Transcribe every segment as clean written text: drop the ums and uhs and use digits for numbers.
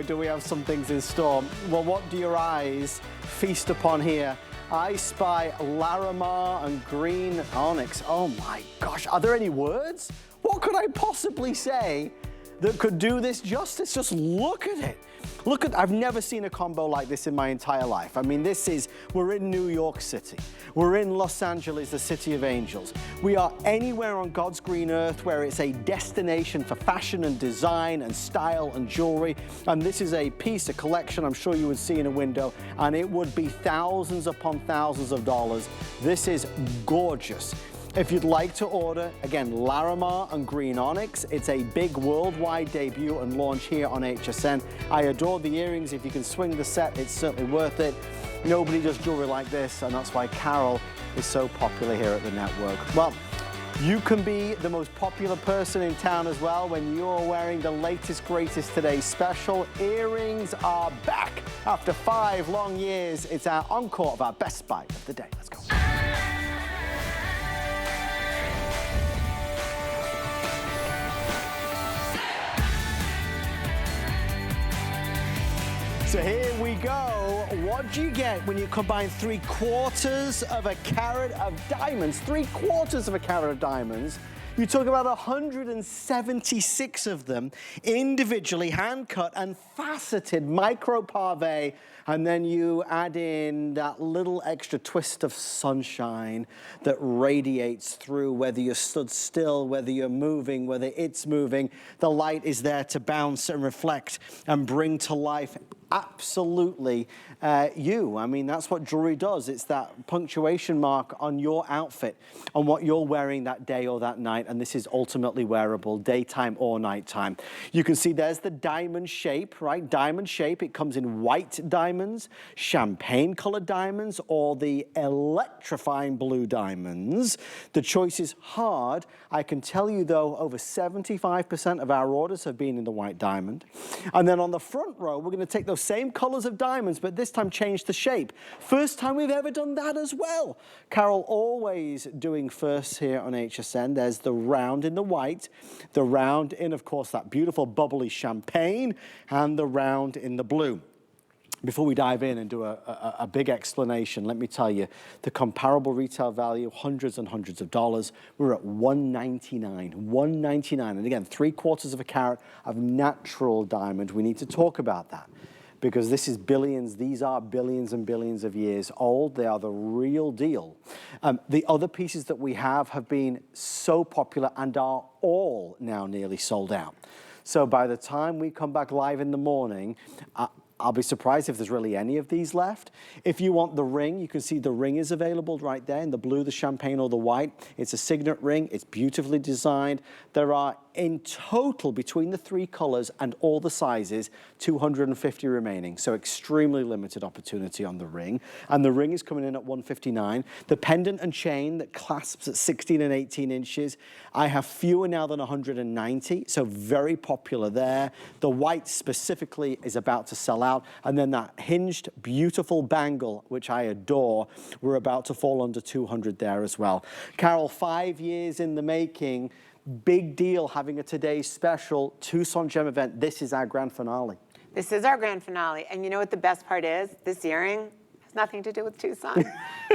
Do we have some things in store? Well, what do your eyes feast upon here? I spy Larimar and green onyx. Oh my gosh, are there any words? What could I possibly say that could do this justice? Just look at it. Look at, I've never seen a combo like this in my entire life. I mean, we're in New York City. We're in Los Angeles, the city of angels. We are anywhere on God's green earth where it's a destination for fashion and design and style and jewelry. And this is a piece, a collection I'm sure you would see in a window, and it would be thousands upon thousands of dollars. This is gorgeous. If you'd like to order, again, Larimar and green onyx. It's a big worldwide debut and launch here on HSN. I adore the earrings. If you can swing the set, it's certainly worth it. Nobody does jewelry like this, and that's why Carol is so popular here at the network. Well, you can be the most popular person in town as well when you're wearing the latest, greatest today's special. Earrings are back. After 5 long years, it's our encore of our best buy of the day. Let's go. So here we go. What do you get when you combine 3/4 of a carat of diamonds? 3/4 of a carat of diamonds. You talk about 176 of them, individually hand-cut and faceted micro pave, and then you add in that little extra twist of sunshine that radiates through, whether you're stood still, whether you're moving, whether it's moving. The light is there to bounce and reflect and bring to life absolutely you. I mean, that's what jewelry does. It's that punctuation mark on your outfit, on what you're wearing that day or that night, and this is ultimately wearable, daytime or nighttime. You can see there's the diamond shape, right? Diamond shape. It comes in white diamonds, champagne-colored diamonds, or the electrifying blue diamonds. The choice is hard. I can tell you, though, over 75% of our orders have been in the white diamond. And then on the front row, we're going to take those same colors of diamonds, but this time change the shape. First time we've ever done that as well. Carol always doing first here on HSN. There's the round in the white, the round in, of course, that beautiful bubbly champagne, and the round in the blue. Before we dive in and do a big explanation, let me tell you, the comparable retail value, hundreds and hundreds of dollars, we're at $199, $199. And again, 3/4 of a carat of natural diamond. We need to talk about that because this is billions, these are billions and billions of years old. They are the real deal. The other pieces that we have been so popular and are all now nearly sold out. So by the time we come back live in the morning, I'll be surprised if there's really any of these left. If you want the ring, you can see the ring is available right there in the blue, the champagne, or the white. It's a signet ring. It's beautifully designed. There are, in total, between the 3 colors and all the sizes, 250 remaining. So extremely limited opportunity on the ring. And the ring is coming in at $159. The pendant and chain that clasps at 16 and 18 inches. I have fewer now than 190, so very popular there. The white specifically is about to sell out. And then that hinged, beautiful bangle, which I adore, we're about to fall under 200 there as well. Carol, 5 years in the making. Big deal having a today's special Tucson Gem event. This is our grand finale. This is our grand finale. And you know what the best part is? This earring has nothing to do with Tucson.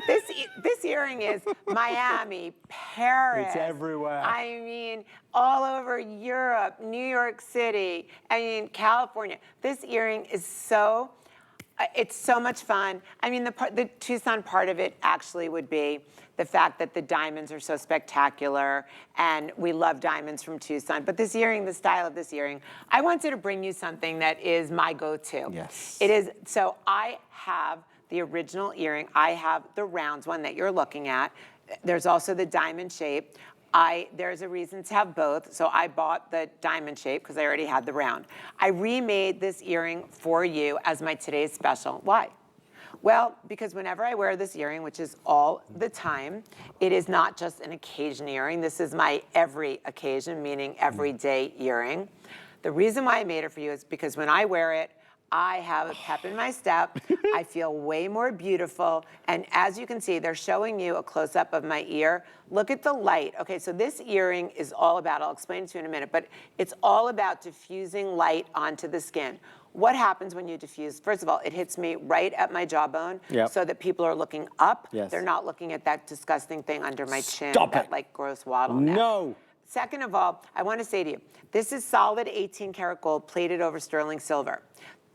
This earring is Miami, Paris. It's everywhere. I mean, all over Europe, New York City, I mean, California. This earring is so, it's so much fun. I mean, the Tucson part of it actually would be the fact that the diamonds are so spectacular, and we love diamonds from Tucson. But this earring, the style of this earring, I wanted to bring you something that is my go-to. Yes. It is, so I have the original earring. I have the rounds one that you're looking at. There's also the diamond shape. There's a reason to have both, so I bought the diamond shape because I already had the round. I remade this earring for you as my today's special. Why? Well, because whenever I wear this earring, which is all the time, it is not just an occasion earring. This is my every occasion, meaning everyday earring. The reason why I made it for you is because when I wear it, I have a pep in my step. I feel way more beautiful. And as you can see, they're showing you a close-up of my ear. Look at the light. Okay, so this earring is all about, I'll explain it to you in a minute, but it's all about diffusing light onto the skin. What happens when you diffuse? First of all, it hits me right at my jawbone Yep. so that people are looking up. Yes. They're not looking at that disgusting thing under my chin, Stop that it. like gross waddle neck. No. Second of all, I want to say to you, this is solid 18 karat gold plated over sterling silver.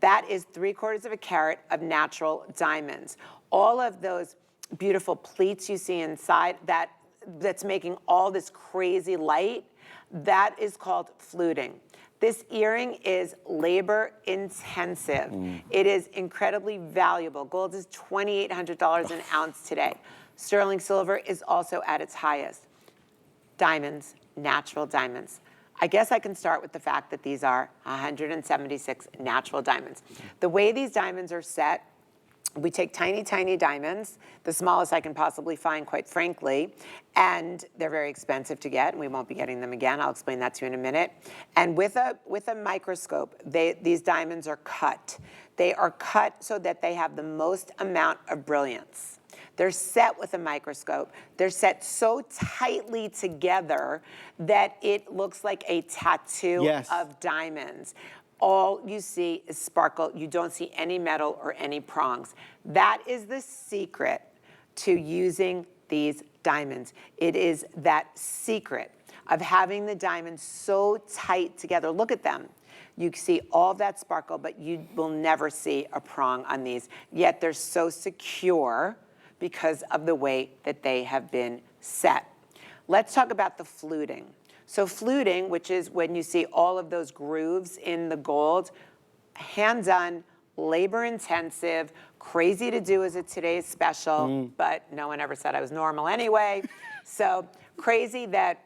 That is 3/4 of a carat of natural diamonds. All of those beautiful pleats you see inside, that's making all this crazy light, that is called fluting. This earring is labor intensive. It is incredibly valuable. Gold is $2,800 an ounce today. Sterling silver is also at its highest. Diamonds, natural diamonds. I guess I can start with the fact that these are 176 natural diamonds. The way these diamonds are set, we take tiny, tiny diamonds, the smallest I can possibly find, quite frankly, and they're very expensive to get, and we won't be getting them again. I'll explain that to you in a minute. And with a microscope, these diamonds are cut. They are cut so that they have the most amount of brilliance. They're set with a microscope. They're set so tightly together that it looks like a tattoo of diamonds. All you see is sparkle. You don't see any metal or any prongs. That is the secret to using these diamonds. It is that secret of having the diamonds so tight together. Look at them. You see all that sparkle, but you will never see a prong on these. Yet they're so secure because of the way that they have been set. Let's talk about the fluting. So fluting, which is when you see all of those grooves in the gold, hand-done, labor-intensive, crazy to do as a today's special, but no one ever said I was normal anyway. So crazy that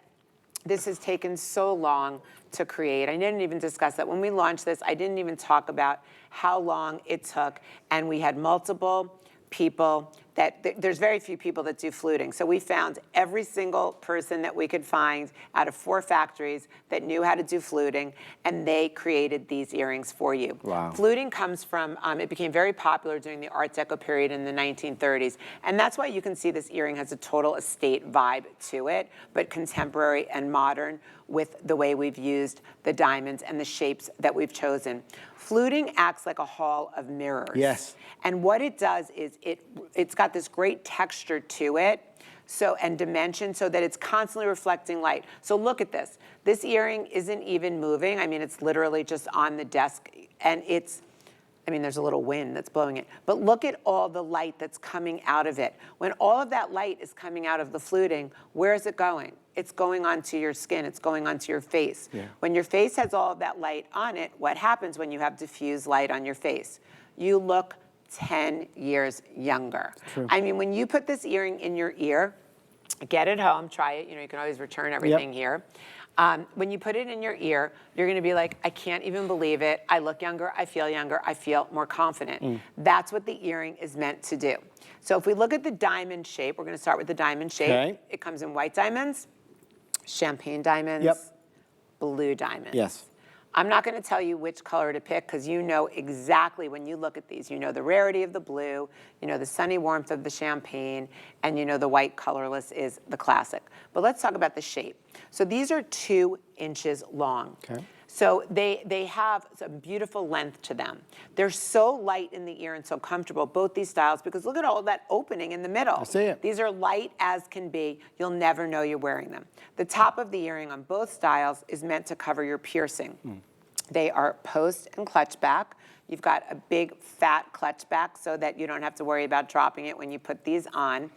this has taken so long to create. I didn't even discuss that. When we launched this, I didn't even talk about how long it took, and we had multiple people there's very few people that do fluting. So we found every single person that we could find out of 4 factories that knew how to do fluting, and they created these earrings for you. Wow. Fluting comes from, it became very popular during the Art Deco period in the 1930s. And that's why you can see this earring has a total estate vibe to it, but contemporary and modern with the way we've used the diamonds and the shapes that we've chosen. Fluting acts like a hall of mirrors. Yes. And what it does is it's got this great texture to it, and dimension, so that it's constantly reflecting light. So look at this. This earring isn't even moving. I mean, it's literally just on the desk, and there's a little wind that's blowing it. But look at all the light that's coming out of it. When all of that light is coming out of the fluting, where is it going? It's going onto your skin. It's going onto your face. Yeah. When your face has all of that light on it, what happens when you have diffused light on your face? You look 10 years younger. True. I mean, when you put this earring in your ear, get it home, try it. You can always return everything here. When you put it in your ear, you're going to be like, I can't even believe it. I look younger. I feel more confident. That's what the earring is meant to do. So if we look at the diamond shape, we're going to start with the diamond shape. Okay. It comes in white diamonds, champagne diamonds, blue diamonds. Yes. I'm not going to tell you which color to pick, because you know exactly when you look at these. You know the rarity of the blue, you know the sunny warmth of the champagne, and you know the white colorless is the classic. But let's talk about the shape. So these are 2 inches long. Okay. So they have a beautiful length to them. They're so light in the ear and so comfortable, both these styles, because look at all that opening in the middle. I see it. These are light as can be. You'll never know you're wearing them. The top of the earring on both styles is meant to cover your piercing. They are post and clutch back. You've got a big fat clutch back so that you don't have to worry about dropping it when you put these on.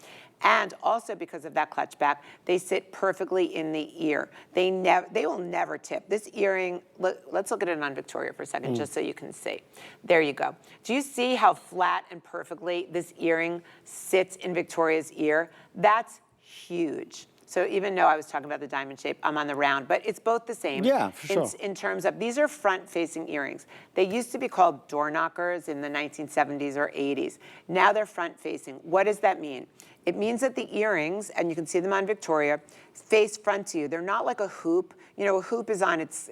And also because of that clutch back, they sit perfectly in the ear. They will never tip. This earring, let's look at it on Victoria for a second, just so you can see. There you go. Do you see how flat and perfectly this earring sits in Victoria's ear? That's huge. So even though I was talking about the diamond shape, I'm on the round, but it's both the same. Yeah, for sure. In terms of, these are front-facing earrings. They used to be called door knockers in the 1970s or 80s. Now they're front-facing. What does that mean? It means that the earrings, and you can see them on Victoria, face front to you. They're not like a hoop. You know, a hoop is on it's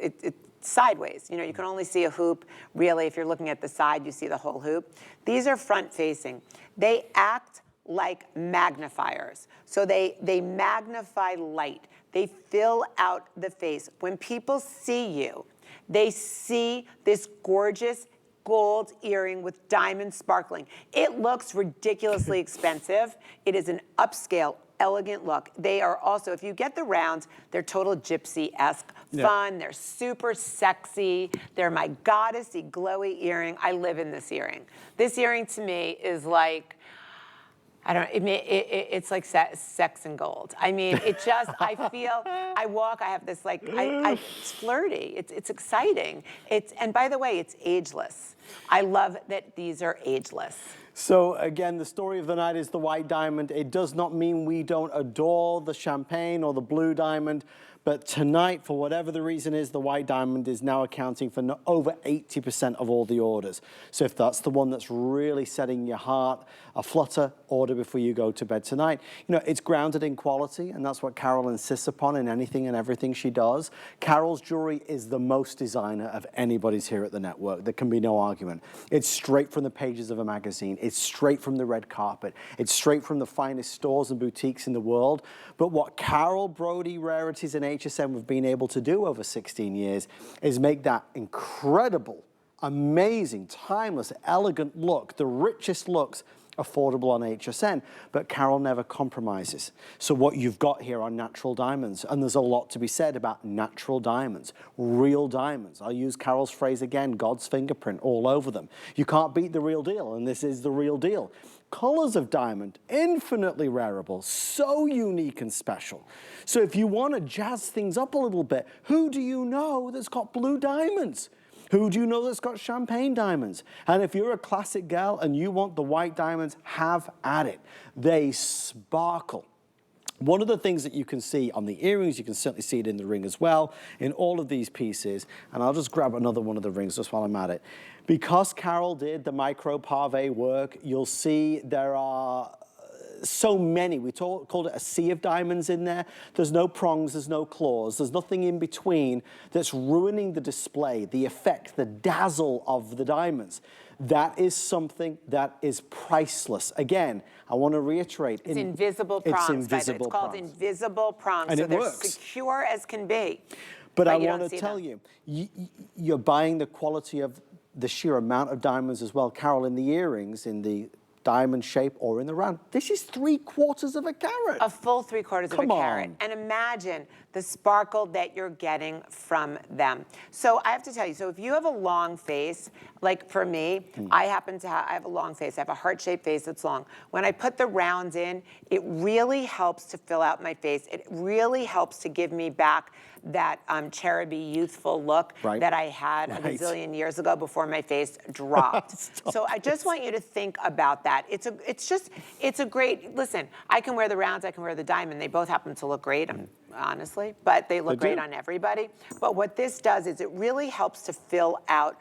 sideways. You know, you can only see a hoop. Really, if you're looking at the side, you see the whole hoop. These are front-facing. They act like magnifiers. So they magnify light. They fill out the face. When people see you, they see this gorgeous gold earring with diamonds sparkling. It looks ridiculously expensive. It is an upscale, elegant look. They are also, if you get the rounds, they're total gypsy-esque fun. They're super sexy. They're my goddessy, glowy earring. I live in this earring. This earring to me is like, I don't know, it's like sex and gold. I mean, it just, I feel, I walk, I have this like, it's flirty, it's exciting. And by the way, it's ageless. I love that these are ageless. So again, the story of the night is the white diamond. It does not mean we don't adore the champagne or the blue diamond, but tonight, for whatever the reason is, the white diamond is now accounting for over 80% of all the orders. So if that's the one that's really setting your heart aflutter, order before you go to bed tonight. You know, it's grounded in quality, and that's what Carol insists upon in anything and everything she does. Carol's jewelry is the most designer of anybody's here at the network. There can be no argument. It's straight from the pages of a magazine. It's straight from the red carpet. It's straight from the finest stores and boutiques in the world. But what Carol, Brody, Rarities, and HSN have been able to do over 16 years is make that incredible, amazing, timeless, elegant look, the richest looks, affordable on HSN, but Carol never compromises. So what you've got here are natural diamonds, and there's a lot to be said about natural diamonds, real diamonds. I'll use Carol's phrase again, God's fingerprint all over them. You can't beat the real deal, and this is the real deal. Colors of diamond, infinitely wearable, so unique and special. So if you want to jazz things up a little bit, who do you know that's got blue diamonds? Who do you know that's got champagne diamonds? And if you're a classic gal and you want the white diamonds, have at it. They sparkle. One of the things that you can see on the earrings, you can certainly see it in the ring as well, in all of these pieces, and I'll just grab another one of the rings just while I'm at it. Because Carol did the micro pave work, you'll see there are so many. We called it a sea of diamonds in there. There's no prongs, there's no claws, there's nothing in between that's ruining the display, the effect, the dazzle of the diamonds. That is something that is priceless. Again, I want to reiterate. It's invisible prongs. It's invisible It's called prongs. invisible prongs. And so it they're works. secure as can be. But I want to tell you, you're buying the quality of the sheer amount of diamonds as well. Carol, in the earrings, in the diamond shape or in the round, this is 3/4 of a carat. A full 3/4 of a carat. And imagine the sparkle that you're getting from them. So I have to tell you, so if you have a long face, like for me, I have a long face. I have a heart-shaped face that's long. When I put the rounds in, it really helps to fill out my face. It really helps to give me back that cherubby youthful look that I had a gazillion years ago before my face dropped. So I just want you to think about that. It's a great, listen, I can wear the rounds, I can wear the diamond. They both happen to look great, honestly, but they look great on everybody. But what this does is it really helps to fill out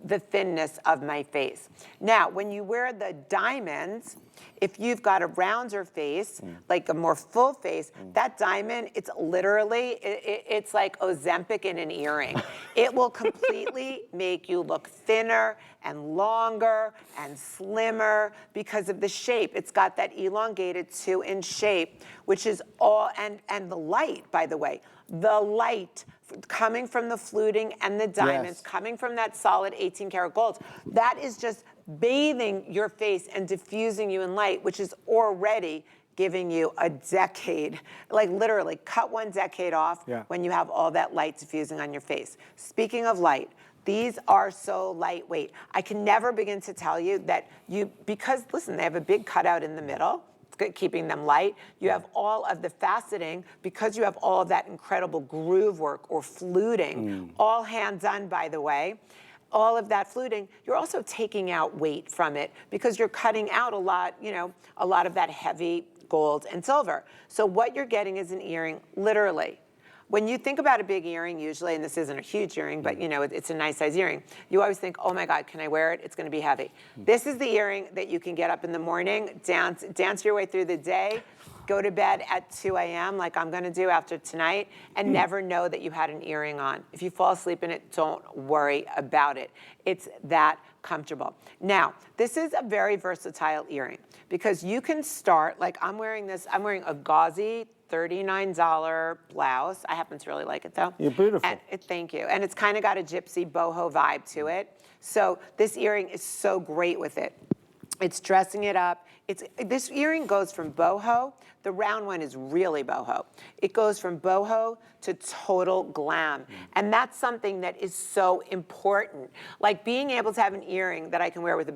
the thinness of my face. Now, when you wear the diamonds, if you've got a rounder face, like a more full face, that diamond, it's literally, it's like Ozempic in an earring. It will completely make you look thinner and longer and slimmer because of the shape. It's got that elongated 2-inch shape, which is all, and the light, by the way, the light coming from the fluting and the diamonds, coming from that solid 18-karat gold, that is just bathing your face and diffusing you in light, which is already giving you a decade, like literally cut 1 decade off when you have all that light diffusing on your face. Speaking of light, these are so lightweight. I can never begin to tell you that because listen, they have a big cutout in the middle, keeping them light. You have all of the faceting, because you have all of that incredible groove work or fluting, all hand done, by the way. All of that fluting, you're also taking out weight from it because you're cutting out a lot of that heavy gold and silver. So what you're getting is an earring, literally. When you think about a big earring, usually, and this isn't a huge earring, but it's a nice size earring, you always think, oh my God, can I wear it? It's gonna be heavy. This is the earring that you can get up in the morning, dance your way through the day, go to bed at 2 a.m. like I'm gonna do after tonight, and never know that you had an earring on. If you fall asleep in it, don't worry about it. It's that comfortable. Now, this is a very versatile earring because you can start, like I'm wearing this, I'm wearing a gauzy $39 blouse. I happen to really like it though. You're beautiful. Thank you. And it's kind of got a gypsy boho vibe to it. So this earring is so great with it. It's dressing it up. This earring goes from boho. The round one is really boho. It goes from boho to total glam. And that's something that is so important. Like being able to have an earring that I can wear with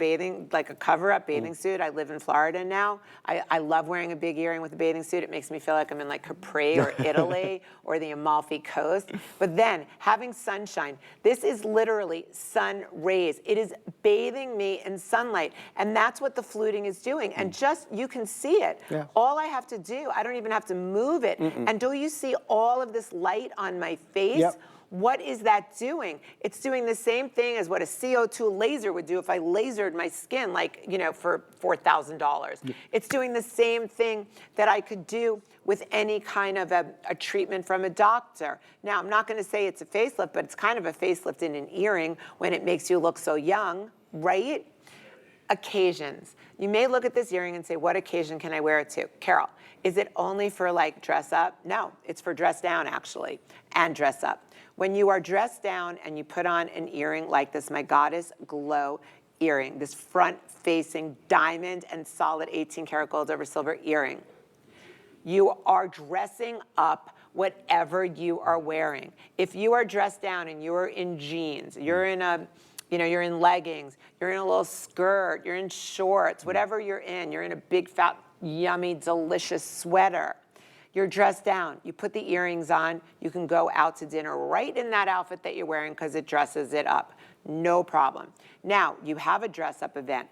like a cover-up bathing suit. I live in Florida now. I love wearing a big earring with a bathing suit. It makes me feel like I'm in like Capri or Italy or the Amalfi Coast. But then having sunshine, this is literally sun rays. It is bathing me in sunlight. And that's what the fluting is doing. And just, you can see it. Yeah. All I have to do, I don't even have to move it. And do you see all of this light on my face? Yep. What is that doing? It's doing the same thing as what a CO2 laser would do if I lasered my skin, like, you know, for $4,000. It's doing the same thing that I could do with any kind of a treatment from a doctor. Now, I'm not going to say it's a facelift, but it's kind of a facelift in an earring when it makes you look so young, right? Occasions. You may look at this earring and say, what occasion can I wear it to? Carol, is it only for like dress up? No, it's for dress down actually, and dress up. When you are dressed down and you put on an earring like this, my Goddess Glow earring, this front-facing diamond and solid 18 karat gold over silver earring, you are dressing up whatever you are wearing. If you are dressed down and you are in jeans, you're in you're in leggings, you're in a little skirt, you're in shorts, whatever you're in a big, fat, yummy, delicious sweater. You're dressed down, you put the earrings on, you can go out to dinner right in that outfit that you're wearing because it dresses it up. No problem. Now, you have a dress-up event.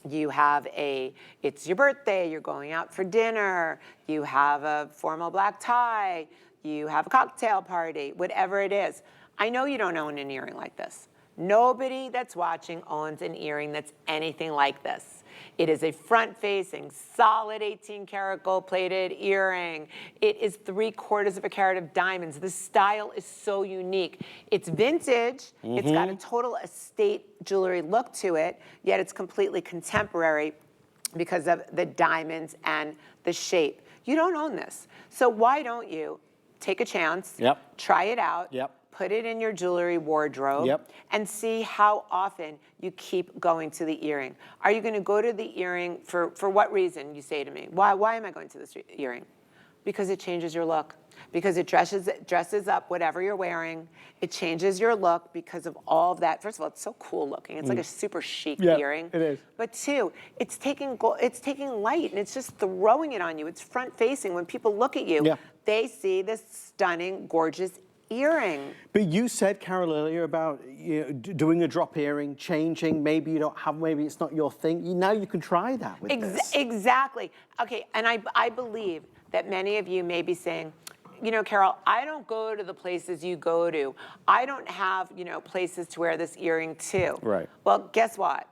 You have it's your birthday, you're going out for dinner, you have a formal black tie, you have a cocktail party, whatever it is. I know you don't own an earring like this. Nobody that's watching owns an earring that's anything like this. It is a front-facing, solid 18 karat gold-plated earring. It is 3/4 of a carat of diamonds. The style is so unique. It's vintage. It's got a total estate jewelry look to it, yet it's completely contemporary because of the diamonds and the shape. You don't own this. So why don't you take a chance, try it out, put it in your jewelry wardrobe, and see how often you keep going to the earring. Are you going to go to the earring for what reason, you say to me? Why am I going to this earring? Because it changes your look. Because it dresses up whatever you're wearing. It changes your look because of all of that. First of all, it's so cool looking. It's like a super chic earring. It is. But two, it's taking light and it's just throwing it on you. It's front facing. When people look at you, they see this stunning, gorgeous earring. But you said, Carol, earlier about doing a drop earring, changing, maybe you don't have, maybe it's not your thing. Now you can try that with this. Exactly. Okay, and I believe that many of you may be saying, you know, Carol, I don't go to the places you go to. I don't have, places to wear this earring to. Right. Well, guess what?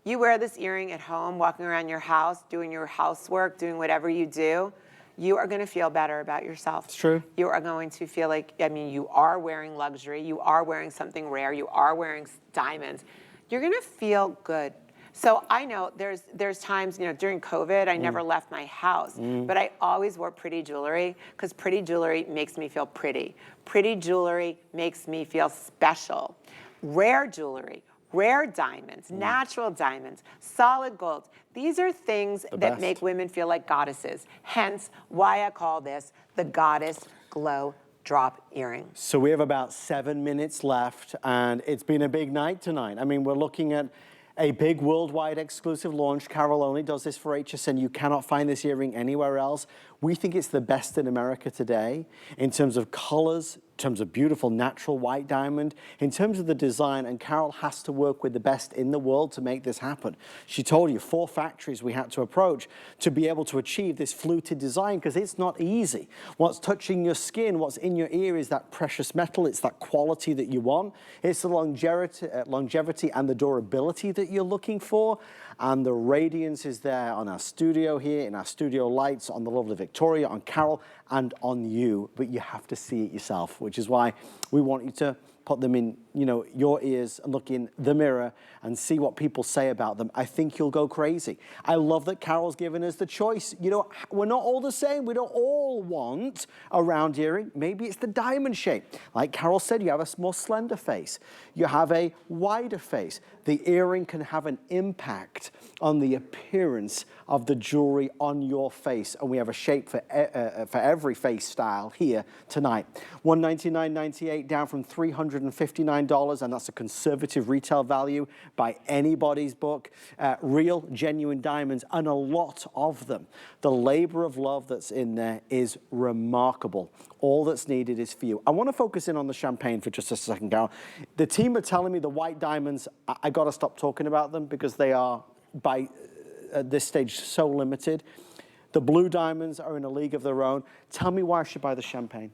You wear this earring at home, walking around your house, doing your housework, doing whatever you do, you are going to feel better about yourself. It's true. You are going to feel like, you are wearing luxury, you are wearing something rare, you are wearing diamonds. You're going to feel good. So I know there's times, during COVID, I never left my house, but I always wore pretty jewelry because pretty jewelry makes me feel pretty. Pretty jewelry makes me feel special. Rare jewelry, rare diamonds, natural diamonds, solid gold. These are things that make women feel like goddesses. Hence why I call this the Goddess Glow drop earring. So we have about 7 minutes left and it's been a big night tonight. I mean, we're looking at a big worldwide exclusive launch. Carol only does this for HSN. You cannot find this earring anywhere else. We think it's the best in America today in terms of colors, in terms of beautiful natural white diamond, in terms of the design, and Carol has to work with the best in the world to make this happen. She told you 4 factories we had to approach to be able to achieve this fluted design because it's not easy. What's touching your skin, what's in your ear is that precious metal, it's that quality that you want, it's the longevity and the durability that you're looking for, and the radiance is there on our studio here, in our studio lights, on the lovely Victoria, on Carol, and on you, but you have to see it yourself, which is why we want you to put them in, you know, your ears and look in the mirror and see what people say about them, I think you'll go crazy. I love that Carol's given us the choice. You know, we're not all the same. We don't all want a round earring. Maybe it's the diamond shape. Like Carol said, you have a more slender face. You have a wider face. The earring can have an impact on the appearance of the jewelry on your face. And we have a shape for every face style here tonight. $199.98 down from $359, and that's a conservative retail value by anybody's book. Real, genuine diamonds, and a lot of them. The labor of love that's in there is remarkable. All that's needed is for you. I want to focus in on the champagne for just a second, Carol. The team are telling me the white diamonds, I got to stop talking about them because they are, by at this stage, so limited. The blue diamonds are in a league of their own. Tell me why I should buy the champagne.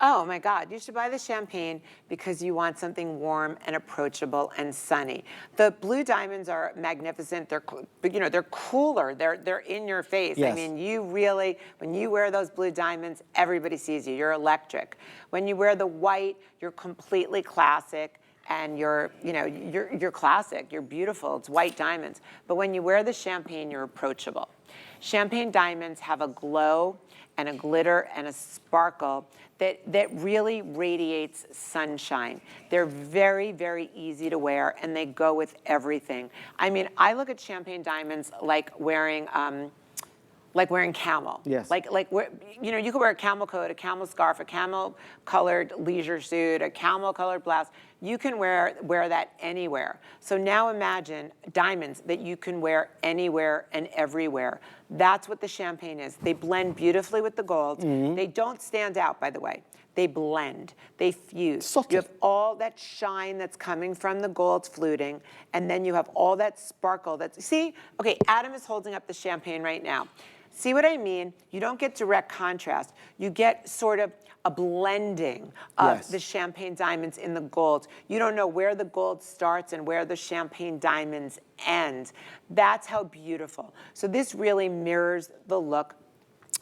Oh my God, you should buy the champagne because you want something warm and approachable and sunny. The blue diamonds are magnificent. They're, you know, they're cooler. They're in your face. Yes. I mean, you really, when you wear those blue diamonds, everybody sees you. You're electric. When you wear the white, you're completely classic. And you're classic, you're beautiful, it's white diamonds. But when you wear the champagne, you're approachable. Champagne diamonds have a glow and a glitter and a sparkle that really radiates sunshine. They're very, very easy to wear, and they go with everything. I mean, I look at champagne diamonds like wearing camel. Yes. You know, you could wear a camel coat, a camel scarf, a camel-colored leisure suit, a camel-colored blouse. You can wear that anywhere. So now imagine diamonds that you can wear anywhere and everywhere. That's what the champagne is. They blend beautifully with the gold. Mm-hmm. They don't stand out, by the way. They blend, they fuse. Subtle. You have all that shine that's coming from the gold fluting, and then you have all that sparkle see, okay, Adam is holding up the champagne right now. See what I mean? You don't get direct contrast. You get sort of a blending of Yes. the champagne diamonds in the gold. You don't know where the gold starts and where the champagne diamonds end. That's how beautiful. So this really mirrors the look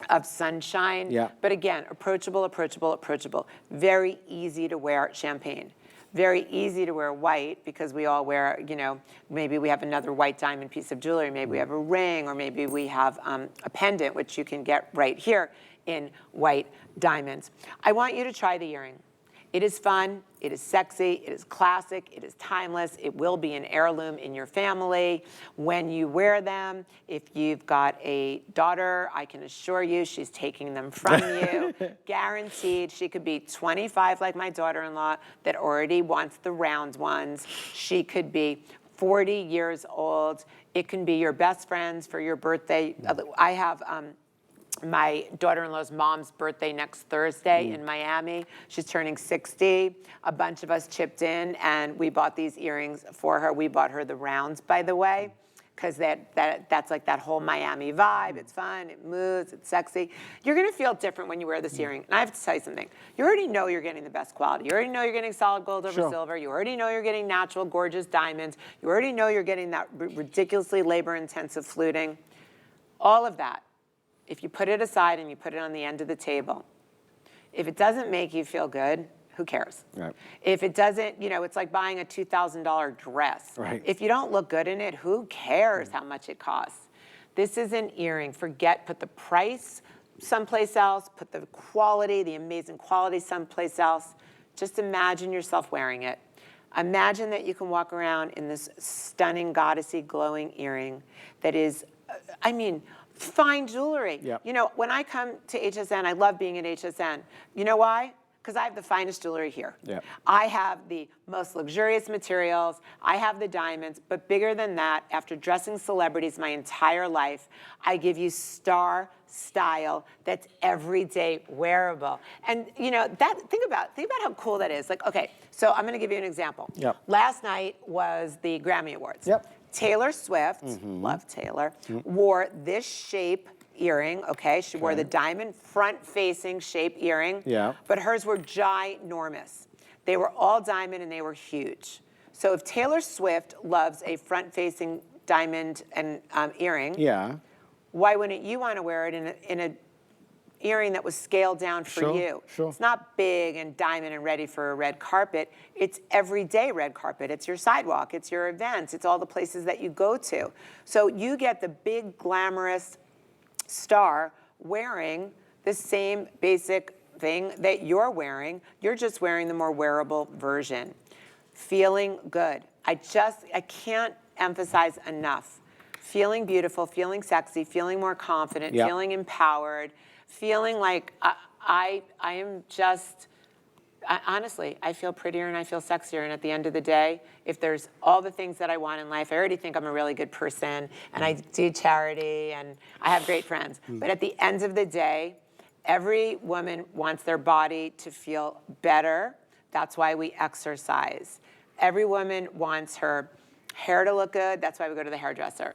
of sunshine. Yeah. But again, approachable, approachable, approachable. Very easy to wear champagne. Very easy to wear white because we all wear, you know, maybe we have another white diamond piece of jewelry, maybe we have a ring, or maybe we have a pendant, which you can get right here in white diamonds. I want you to try the earring. It is fun, it is sexy, it is classic, it is timeless, it will be an heirloom in your family when you wear them. If you've got a daughter, I can assure you she's taking them from you. Guaranteed. She could be 25 like my daughter-in-law that already wants the round ones. She could be 40 years old. It can be your best friends for your birthday. I have my daughter-in-law's mom's birthday next Thursday in Miami. She's turning 60. A bunch of us chipped in, and we bought these earrings for her. We bought her the rounds, by the way, because that's like that whole Miami vibe. It's fun, it moves, it's sexy. You're gonna feel different when you wear this earring. And I have to tell you something. You already know you're getting the best quality. You already know you're getting solid gold over silver. You already know you're getting natural, gorgeous diamonds. You already know you're getting that ridiculously labor-intensive fluting. All of that. If you put it aside and you put it on the end of the table, if it doesn't make you feel good, who cares? Right. If it doesn't, you know, it's like buying a $2,000 dress. Right. If you don't look good in it, who cares how much it costs? This is an earring. Put the price someplace else, put the quality, the amazing quality someplace else. Just imagine yourself wearing it. Imagine that you can walk around in this stunning, goddessy, glowing earring that is, I mean, fine jewelry. Yep. You know, when I come to HSN, I love being at HSN. You know why? Because I have the finest jewelry here. Yep. I have the most luxurious materials. I have the diamonds. But bigger than that, after dressing celebrities my entire life, I give you star style that's everyday wearable. And you know, think about how cool that is. Like, okay, so I'm gonna give you an example. Yep. Last night was the Grammy Awards. Yep. Taylor Swift, love Taylor, wore this shape earring, okay? She wore the diamond front-facing shape earring, but hers were ginormous. They were all diamond and they were huge. So if Taylor Swift loves a front-facing diamond and earring, why wouldn't you want to wear it in a earring that was scaled down for you. Sure. It's not big and diamond and ready for a red carpet. It's everyday red carpet. It's your sidewalk. It's your events. It's all the places that you go to. So you get the big glamorous star wearing the same basic thing that you're wearing. You're just wearing the more wearable version. Feeling good. I can't emphasize enough. Feeling beautiful, feeling sexy, feeling more confident, feeling empowered, feeling like I am just, honestly, I feel prettier and I feel sexier. And at the end of the day, if there's all the things that I want in life, I already think I'm a really good person and I do charity and I have great friends. But at the end of the day, every woman wants their body to feel better. That's why we exercise. Every woman wants her hair to look good. That's why we go to the hairdresser.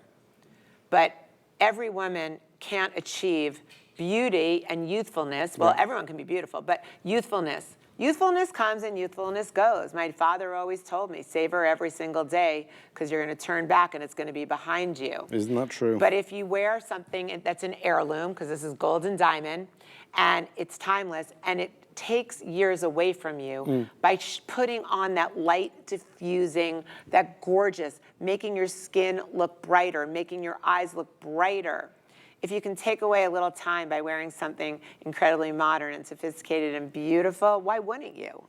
But every woman can't achieve beauty and youthfulness. Well, everyone can be beautiful, but youthfulness. Youthfulness comes and youthfulness goes. My father always told me, savor every single day because you're going to turn back and it's going to be behind you. Isn't that true? But if you wear something that's an heirloom, because this is gold and diamond, and it's timeless, and it takes years away from you by putting on that light diffusing, that gorgeous, making your skin look brighter, making your eyes look brighter. If you can take away a little time by wearing something incredibly modern and sophisticated and beautiful, why wouldn't you?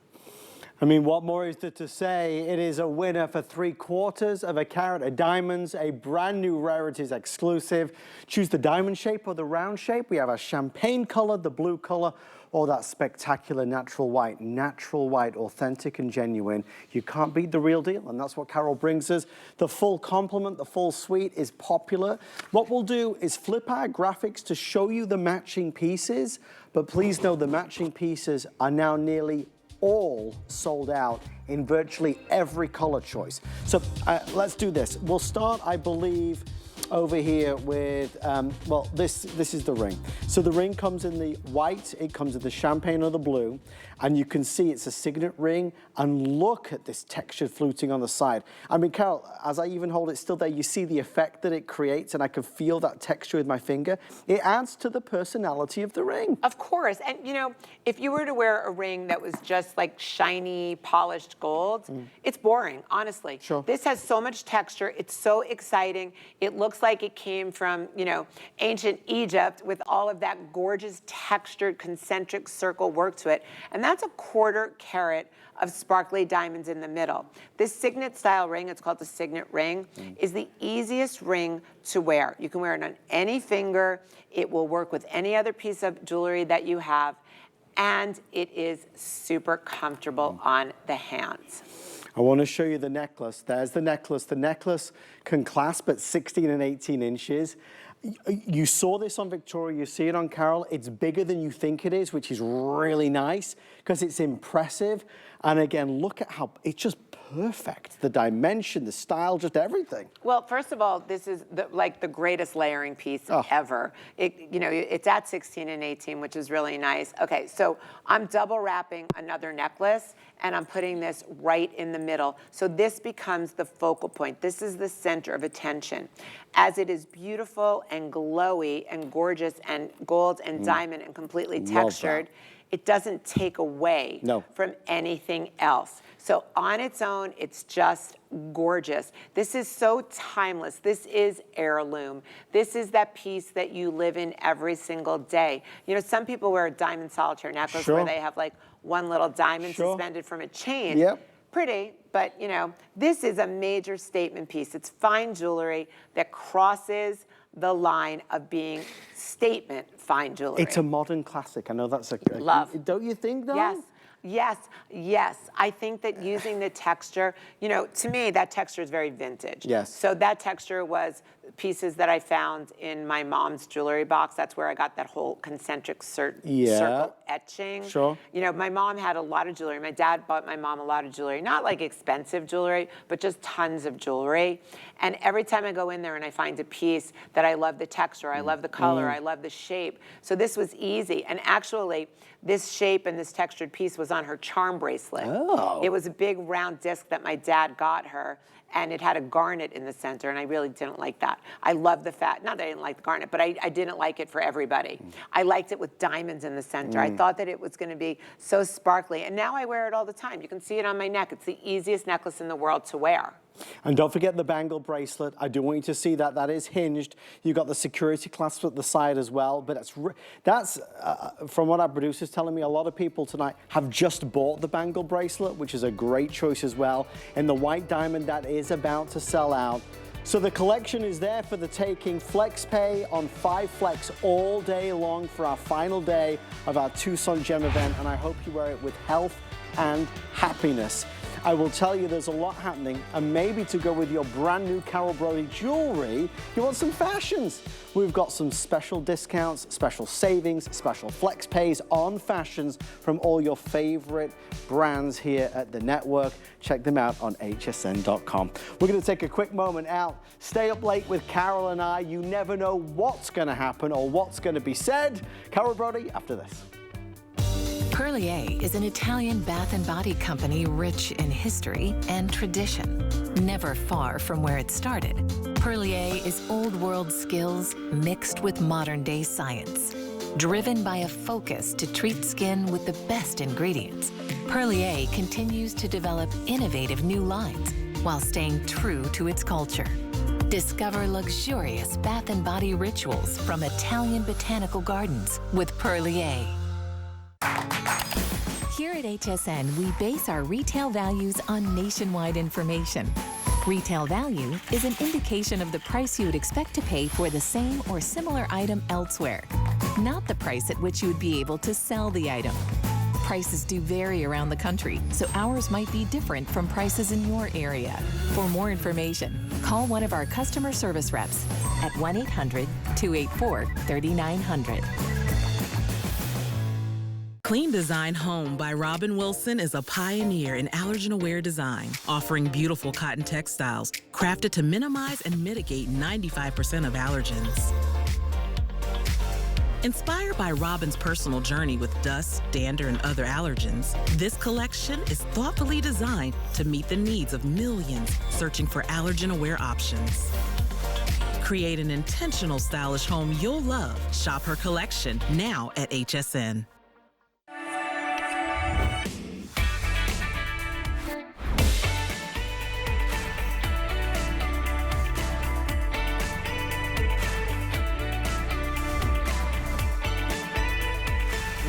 I mean, what more is there to say? It is a winner for 3/4 of a carat of diamonds, a brand new Rarities exclusive. Choose the diamond shape or the round shape. We have a champagne color, the blue color, or that spectacular natural white. Natural white, authentic and genuine. You can't beat the real deal, and that's what Carol brings us. The full complement, the full suite is popular. What we'll do is flip our graphics to show you the matching pieces, but please know the matching pieces are now nearly all sold out in virtually every color choice. So let's do this. We'll start, I believe, over here with, well, this is the ring. So the ring comes in the white, it comes in the champagne or the blue, and you can see it's a signet ring, and look at this textured fluting on the side. I mean, Carol, as I even hold it still there, you see the effect that it creates, and I can feel that texture with my finger. It adds to the personality of the ring. Of course, and you know, if you were to wear a ring that was just like shiny, polished gold, it's boring, honestly. Sure. This has so much texture, it's so exciting. It looks like it came from, you know, ancient Egypt with all of that gorgeous textured concentric circle work to it. And that's a 1/4 carat of sparkly diamonds in the middle. This signet style ring, it's called the signet ring, is the easiest ring to wear. You can wear it on any finger. It will work with any other piece of jewelry that you have. And it is super comfortable on the hands. I want to show you the necklace. There's the necklace. The necklace can clasp at 16 and 18 inches. You saw this on Victoria, you see it on Carol. It's bigger than you think it is, which is really nice because it's impressive. And again, look at how it's just perfect. The dimension, the style, just everything. Well, first of all, this is like the greatest layering piece ever. You know, it's at 16 and 18, which is really nice. Okay, so I'm double wrapping another necklace and I'm putting this right in the middle. So this becomes the focal point. This is the center of attention. As it is beautiful and glowy and gorgeous and gold and diamond and completely textured, it doesn't take away from anything else. So on its own, it's just gorgeous. This is so timeless. This is heirloom. This is that piece that you live in every single day. You know, some people wear a diamond solitaire necklace where they have like one little diamond suspended from a chain. Pretty, but you know, this is a major statement piece. It's fine jewelry that crosses the line of being statement fine jewelry. It's a modern classic. I know that's a love. Don't you think, though? Yes. Yes, yes. I think that using the texture, you know, to me, that texture is very vintage. Yes. So that texture was pieces that I found in my mom's jewelry box. That's where I got that whole concentric circle etching. Sure. You know, my mom had a lot of jewelry. My dad bought my mom a lot of jewelry. Not like expensive jewelry, but just tons of jewelry. And every time I go in there and I find a piece that I love the texture, I love the color, I love the shape. So this was easy. And actually, this shape and this textured piece was on her charm bracelet. It was a big round disc that my dad got her, and it had a garnet in the center, and I really didn't like that. I love the fact, not that I didn't like the garnet, but I didn't like it for everybody. I liked it with diamonds in the center. I thought that it was gonna be so sparkly, and now I wear it all the time. You can see it on my neck. It's the easiest necklace in the world to wear. And don't forget the bangle bracelet. I do want you to see that. That is hinged. You've got the security clasp at the side as well. But that's from what our producer's telling me, a lot of people tonight have just bought the bangle bracelet, which is a great choice as well. And the white diamond, that is about to sell out. So the collection is there for the taking. Flex pay on 5 Flex all day long for our final day of our Tucson Gem event. And I hope you wear it with health and happiness. I will tell you there's a lot happening, and maybe to go with your brand new Carol Brody jewelry, you want some fashions. We've got some special discounts, special savings, special flex pays on fashions from all your favorite brands here at the network. Check them out on hsn.com. We're going to take a quick moment out. Stay up late with Carol and I. You never know what's going to happen or what's going to be said. Carol Brody after this. Perlier is an Italian bath and body company rich in history and tradition. Never far from where it started, Perlier is old world skills mixed with modern day science. Driven by a focus to treat skin with the best ingredients, Perlier continues to develop innovative new lines while staying true to its culture. Discover luxurious bath and body rituals from Italian botanical gardens with Perlier. Here at HSN, we base our retail values on nationwide information. Retail value is an indication of the price you would expect to pay for the same or similar item elsewhere, not the price at which you would be able to sell the item. Prices do vary around the country, so ours might be different from prices in your area. For more information, call one of our customer service reps at 1-800-284-3900. Clean Design Home by Robin Wilson is a pioneer in allergen-aware design, offering beautiful cotton textiles crafted to minimize and mitigate 95% of allergens. Inspired by Robin's personal journey with dust, dander, and other allergens, this collection is thoughtfully designed to meet the needs of millions searching for allergen-aware options. Create an intentional, stylish home you'll love. Shop her collection now at HSN.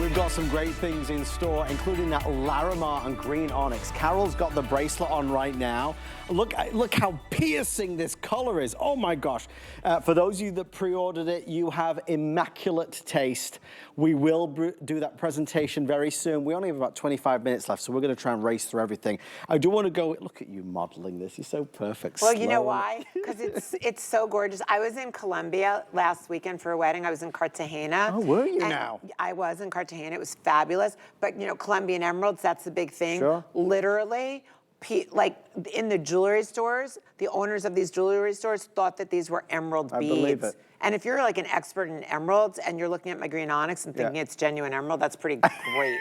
We've got some great things in store, including that Larimar and green onyx. Carol's got the bracelet on right now. Look how piercing this color is. Oh my gosh. For those of you that pre-ordered it, you have immaculate taste. We will do that presentation very soon. We only have about 25 minutes left, so we're going to try and race through everything. I do want to go, look at you modeling this. You're so perfect. Well, you know why? Because it's so gorgeous. I was in Colombia last weekend for a wedding. I was in Cartagena. Oh, were you now? I was in Cartagena. It was fabulous. But, you know, Colombian emeralds, that's the big thing. Sure. Literally, like in the jewelry stores, the owners of these jewelry stores thought that these were emerald beads. I believe it. And if you're like an expert in emeralds and you're looking at my green onyx and thinking it's genuine emerald, that's pretty great.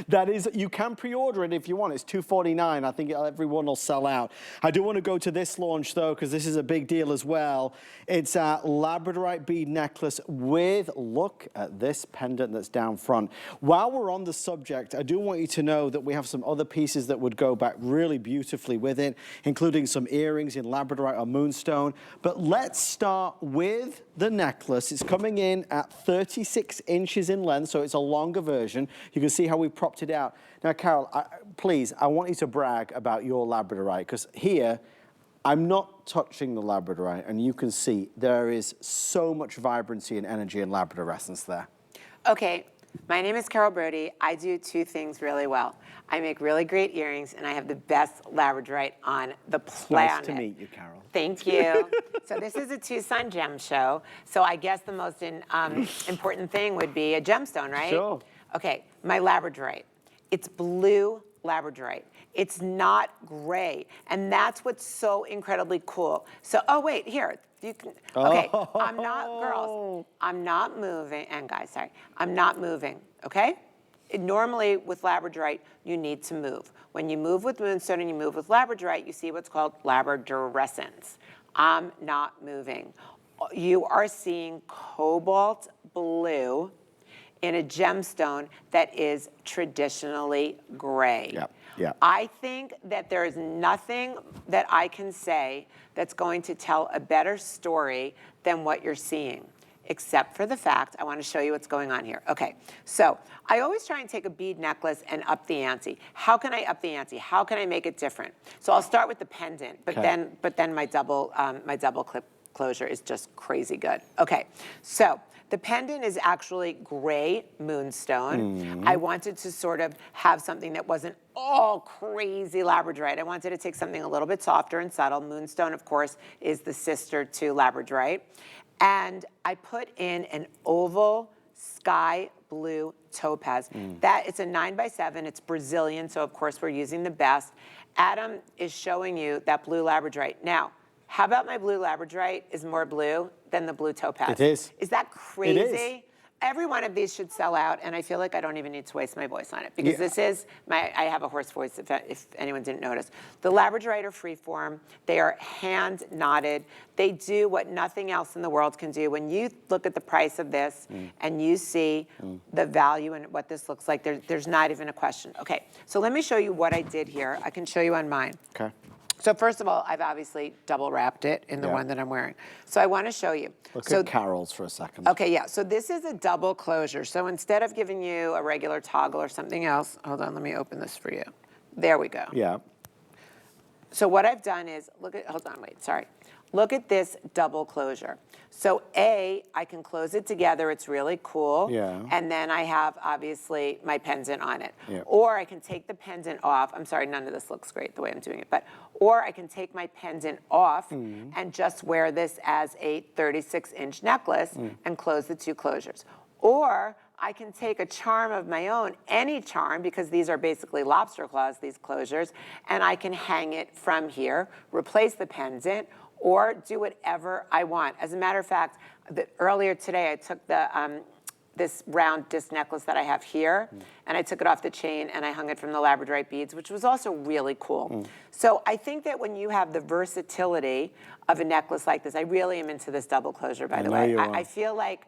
That is, you can pre-order it if you want. It's $249. I think everyone will sell out. I do want to go to this launch though, because this is a big deal as well. It's a labradorite bead necklace with, look at this pendant that's down front. While we're on the subject, I do want you to know that we have some other pieces that would go back really beautifully with it, including some earrings in labradorite or moonstone. But let's start with the necklace. It's coming in at 36 inches in length, so it's a longer version. You can see how we propped it out. Now, Carol, please, I want you to brag about your labradorite, because here, I'm not touching the labradorite, and you can see there is so much vibrancy and energy and labradorescence there. Okay, my name is Carol Brody. I do two things really well. I make really great earrings, and I have the best labradorite on the planet. Nice to meet you, Carol. Thank you. So this is a Tucson gem show. So I guess the most important thing would be a gemstone, right? Sure. Okay, my labradorite. It's blue labradorite. It's not gray. And that's what's so incredibly cool. So, oh wait, here. You can, okay, I'm not, girls, I'm not moving, and guys, sorry, I'm not moving, okay? Normally with labradorite, you need to move. When you move with moonstone and you move with labradorite, you see what's called labradorescence. I'm not moving. you are seeing cobalt blue in a gemstone that is traditionally gray. Yep, yep. I think that there is nothing that I can say that's going to tell a better story than what you're seeing, except for the fact, I want to show you what's going on here. Okay, so I always try and take a bead necklace and up the ante. How can I up the ante? How can I make it different? So I'll start with the pendant, but then my double clip closure is just crazy good. Okay, so the pendant is actually gray moonstone. I wanted to sort of have something that wasn't all crazy labradorite. I wanted to take something a little bit softer and subtle. Moonstone, of course, is the sister to labradorite. And I put in an oval sky blue topaz. That it's a 9x7, it's Brazilian, so of course we're using the best. Adam is showing you that blue labradorite. Now, how about my blue labradorite is more blue than the blue topaz? It is. Is that crazy? It is. Every one of these should sell out, and I feel like I don't even need to waste my voice on it, because this is I have a hoarse voice if anyone didn't notice. The labradorite are freeform. They are hand knotted. They do what nothing else in the world can do. When you look at the price of this and you see the value and what this looks like, there's not even a question. Okay, so let me show you what I did here. I can show you on mine. Okay. So first of all, I've obviously double wrapped it in the one that I'm wearing. So I want to show you. Look at Carol's for a second. Okay, yeah, so this is a double closure. So instead of giving you a regular toggle or something else, hold on, let me open this for you. There we go. Yeah. So what I've done is, look at this double closure. So I can close it together, it's really cool. Yeah. And then I have, obviously, my pendant on it. Yeah. Or I can take the pendant off. I'm sorry, none of this looks great the way I'm doing it. Or I can take my pendant off and just wear this as a 36-inch necklace and close the two closures. Or I can take a charm of my own, any charm, because these are basically lobster claws, these closures, and I can hang it from here, replace the pendant, or do whatever I want. As a matter of fact, earlier today I took the this round disc necklace that I have here, and I took it off the chain and I hung it from the labradorite beads, which was also really cool. So I think that when you have the versatility of a necklace like this, I really am into this double closure, by the way. I feel like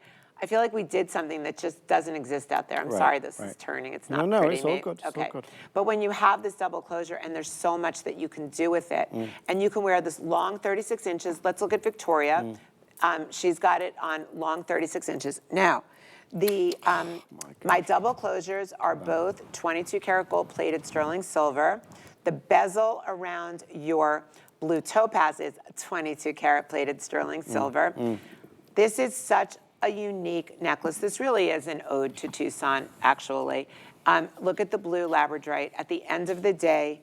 we did something that just doesn't exist out there. I'm sorry this is turning. It's not No, pretty. it's all good. It's all good. But when you have this double closure and there's so much that you can do with it, and you can wear this long 36 inches. Let's look at Victoria. She's got it on long 36 inches. Now, my double closures are both 22 karat gold plated sterling silver. The bezel around your blue topaz is 22 karat plated sterling silver. This is such a unique necklace. This really is an ode to Tucson, actually. Look at the blue labradorite. At the end of the day,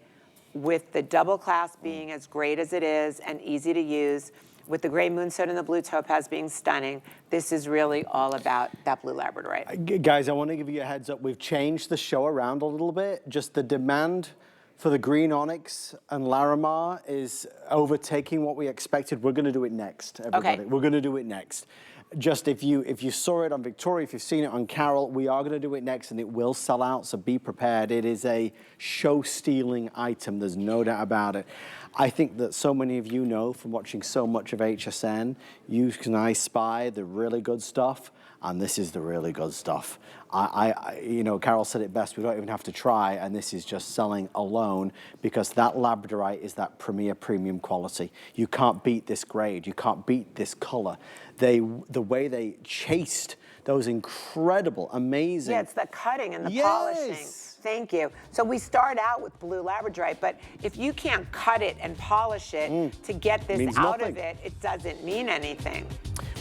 with the double clasp being as great as it is and easy to use, with the gray moonstone and the blue topaz being stunning, this is really all about that blue labradorite. Guys, I want to give you a heads up. We've changed the show around a little bit. Just the demand for the green onyx and Larimar is overtaking what we expected. We're going to do it next, everybody. Okay. We're going to do it next. Just if you saw it on Victoria, if you've seen it on Carol, we are going to do it next and it will sell out, so be prepared. It is a show-stealing item, there's no doubt about it. I think that so many of you know from watching so much of HSN, you can spy the really good stuff, and this is the really good stuff. You know, Carol said it best, we don't even have to try, and this is just selling alone because that labradorite is that premier premium quality. You can't beat this grade, you can't beat this color. The way they chased those incredible, amazing. Yeah, it's the cutting and the polishing. Thank you. So we start out with blue labradorite, but if you can't cut it and polish it to get this out of it, it doesn't mean anything.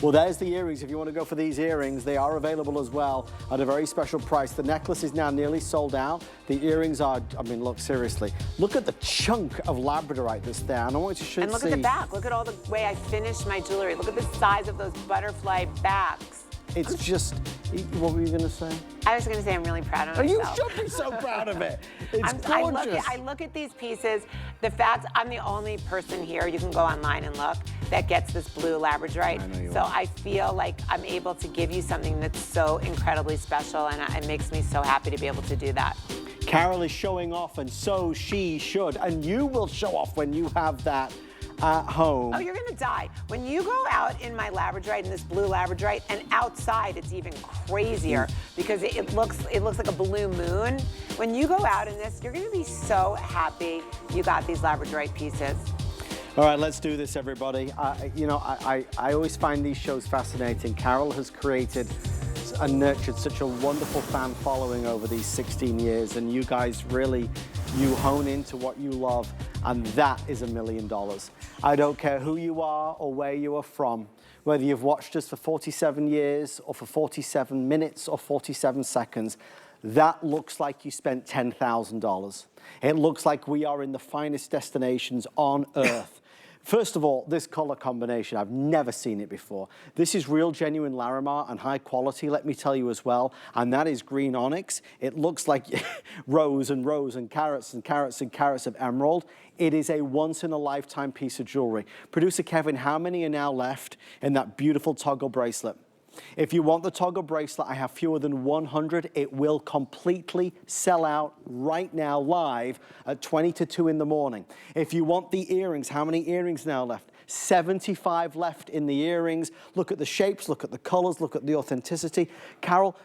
Well, there's the earrings. If you want to go for these earrings, they are available as well at a very special price. The necklace is now nearly sold out. The earrings are, I mean, look, seriously. Look at the chunk of labradorite that's there. And I want you to see. And look at the back. Look at all the way I finished my jewelry. Look at the size of those butterfly backs. It's just, what were you going to say? I was going to say I'm really proud of myself. You should be so proud of it. It's gorgeous. I look at these pieces. The fact I'm the only person here, you can go online and look, that gets this blue labradorite. So I feel like I'm able to give you something that's so incredibly special, and it makes me so happy to be able to do that. Carol is showing off, and so she should. And you will show off when you have that at home. Oh, you're gonna die. When you go out in my labradorite, in this blue labradorite, and outside it's even crazier because it looks like a blue moon. When you go out in this, you're gonna be so happy you got these labradorite pieces. All right, let's do this, everybody. I always find these shows fascinating. Carol has created and nurtured such a wonderful fan following over these 16 years, and you guys really, you hone into what you love, and that is $1 million. I don't care who you are or where you are from, whether you've watched us for 47 years or for 47 minutes or 47 seconds, that looks like you spent $10,000. It looks like we are in the finest destinations on earth. First of all, this color combination, I've never seen it before. This is real genuine Larimar and high quality, let me tell you as well, and that is green onyx. It looks like rows and rows and carats and carats and carats of emerald. It is a once in a lifetime piece of jewelry. Producer Kevin, how many are now left in that beautiful toggle bracelet? If you want the toggle bracelet, I have fewer than 100. It will completely sell out right now live at 20 to 2 in the morning. If you want the earrings, how many earrings now left? 75 left in the earrings. Look at the shapes, look at the colors, look at the authenticity. Carol,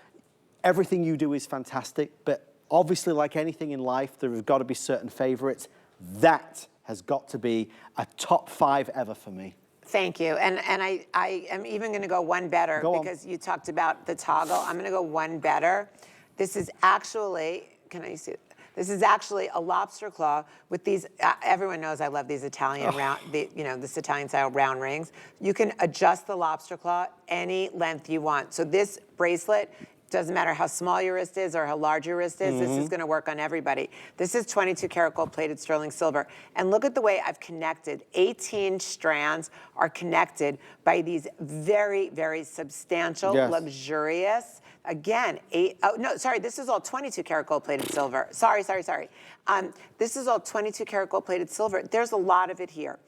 everything you do is fantastic, but obviously like anything in life, there have got to be certain favorites. That has got to be a top 5 ever for me. Thank you, and I am even gonna go one better because you talked about the toggle. I'm gonna go one better. This is actually, can I see it? This is actually a lobster claw with these, everyone knows I love these Italian round, this Italian style round rings. You can adjust the lobster claw any length you want. So this bracelet, doesn't matter how small your wrist is or how large your wrist is, this is gonna work on everybody. This is 22 karat gold plated sterling silver. And look at the way I've connected. 18 strands are connected by these very, very substantial, luxurious, again, this is all 22 karat gold plated silver. Sorry. This is all 22 karat gold plated silver. There's a lot of it here.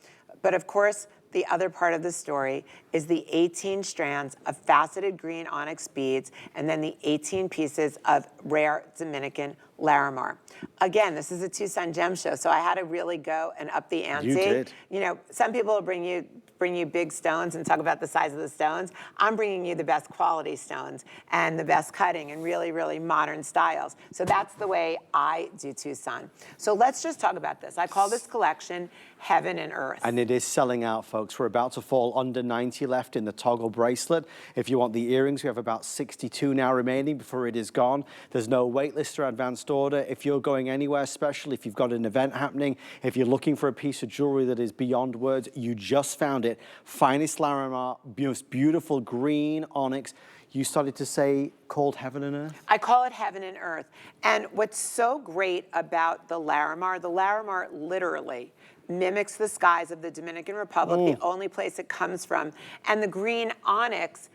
But of course, the other part of the story is the 18 strands of faceted green onyx beads and then the 18 pieces of rare Dominican Larimar. Again, this is a two-sun gem show, so I had to really go and up the ante. You did. You know, some people will bring you big stones and talk about the size of the stones. I'm bringing you the best quality stones and the best cutting and really, really modern styles. So that's the way I do Tucson. So let's just talk about this. I call this collection Heaven and Earth. And it is selling out, folks. We're about to fall under 90 left in the toggle bracelet. If you want the earrings, we have about 62 now remaining before it is gone. There's no wait list or advanced order. If you're going anywhere special, if you've got an event happening, if you're looking for a piece of jewelry that is beyond words, you just found it. Finest Larimar, most beautiful green onyx. You started to say called Heaven and Earth? I call it Heaven and Earth. And what's so great about the Larimar literally mimics the skies of the Dominican Republic, the only place it comes from. And the green onyx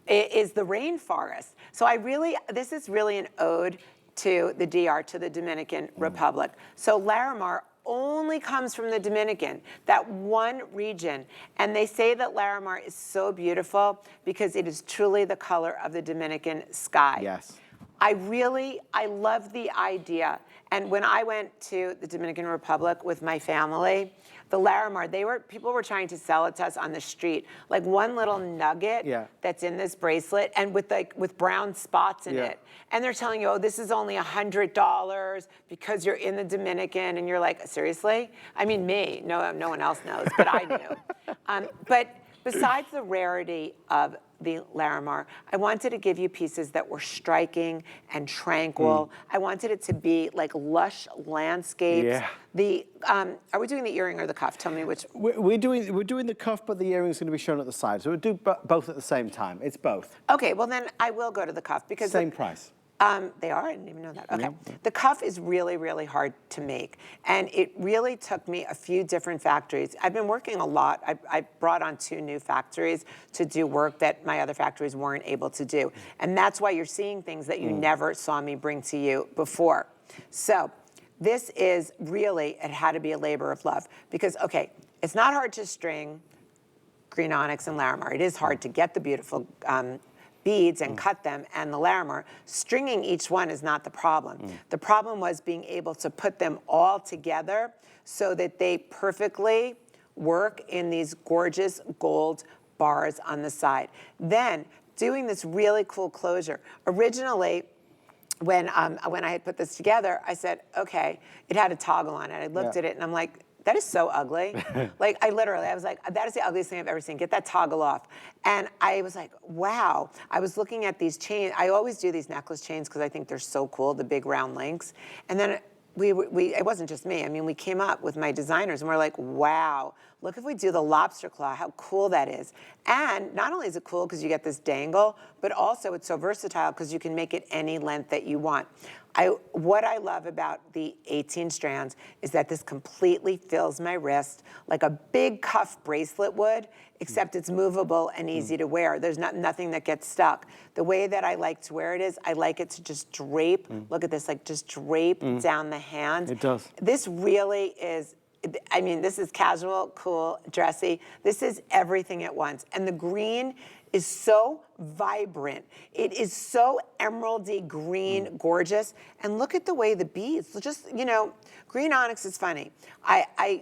is the rainforest. So this is really an ode to the DR, to the Dominican Republic. So Larimar only comes from the Dominican, that one region. And they say that Larimar is so beautiful because it is truly the color of the Dominican sky. Yes. I love the idea. And when I went to the Dominican Republic with my family, the Larimar, people were trying to sell it to us on the street, like one little nugget that's in this bracelet and with brown spots in it. And they're telling you, oh, this is only $100 because you're in the Dominican, and you're like, seriously? I mean, me, no one else knows, but I knew. But besides the rarity of the Larimar, I wanted to give you pieces that were striking and tranquil. I wanted it to be like lush landscapes. Are we doing the earring or the cuff? Tell me which. We're doing the cuff, but the earring's going to be shown at the side. So we'll do both at the same time. It's both. Okay, well then I will go to the cuff because same price. They are? I didn't even know that. Okay. The cuff is really, really hard to make. And it really took me a few different factories. I've been working a lot. I brought on 2 new factories to do work that my other factories weren't able to do. And that's why you're seeing things that you never saw me bring to you before. So this is really, it had to be a labor of love. Because, okay, it's not hard to string green onyx and Larimar. It is hard to get the beautiful beads and cut them, and the Larimar. Stringing each one is not the problem. The problem was being able to put them all together so that they perfectly work in these gorgeous gold bars on the side. Then doing this really cool closure. Originally, when I had put this together, I said, okay, it had a toggle on it. I looked at it and I'm like, that is so ugly. Like, I was like, that is the ugliest thing I've ever seen. Get that toggle off. And I was like, wow. I was looking at these chains. I always do these necklace chains because I think they're so cool, the big round links. And then it wasn't just me. I mean, we came up with my designers and we're like, wow, look if we do the lobster claw, how cool that is. And not only is it cool because you get this dangle, but also it's so versatile because you can make it any length that you want. What I love about the 18 strands is that this completely fills my wrist like a big cuff bracelet would, except it's movable and easy to wear. There's nothing that gets stuck. The way that I like to wear it is I like it to just drape. Look at this, like just drape down the hand. It does. This really is, I mean, this is casual, cool, dressy. This is everything at once. And the green is so vibrant. It is so emeraldy green, gorgeous. And look at the way the beads, just, you know, green onyx is funny.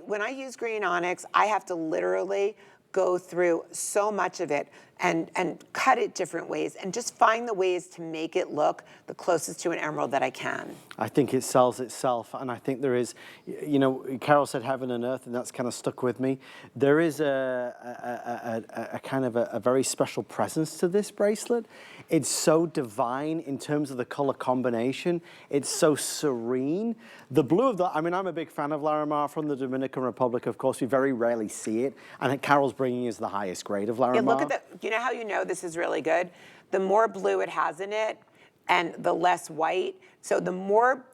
When I use green onyx, I have to literally go through so much of it and cut it different ways and just find the ways to make it look the closest to an emerald that I can. I think it sells itself, and I think there is, you know, Carol said heaven and earth, and that's kind of stuck with me. There is a kind of a very special presence to this bracelet. It's so divine in terms of the color combination. It's so serene. The blue of the, I mean, I'm a big fan of Larimar from the Dominican Republic. Of course, we very rarely see it, and Carol's bringing us the highest grade of Larimar. Yeah, look at the, you know how you know this is really good? The more blue it has in it, and the less white. So the more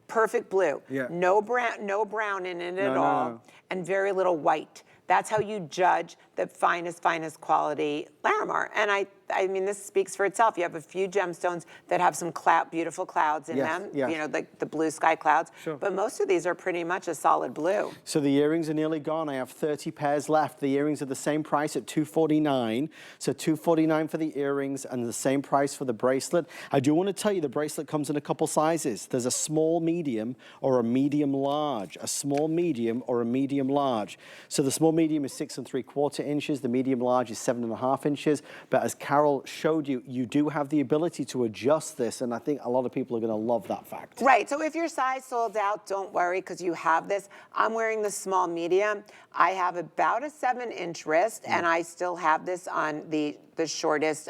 perfect blue, no brown in it at all, and very little white. That's how you judge the finest quality Larimar. And I mean, this speaks for itself. You have a few gemstones that have some beautiful clouds in them, you know, like the blue sky clouds. But most of these are pretty much a solid blue. So the earrings are nearly gone. I have 30 pairs left. The earrings are the same price at $249. So $249 for the earrings and the same price for the bracelet. I do want to tell you the bracelet comes in a couple sizes. There's a small medium or a medium large, a small medium or a medium large. So the small medium is 6 3/4 inches. The medium large is 7.5 inches. But as Carol showed you, you do have the ability to adjust this, and I think a lot of people are going to love that fact. Right, so if your size sold out, don't worry, because you have this. I'm wearing the small medium. I have about a 7-inch wrist, and I still have this on the shortest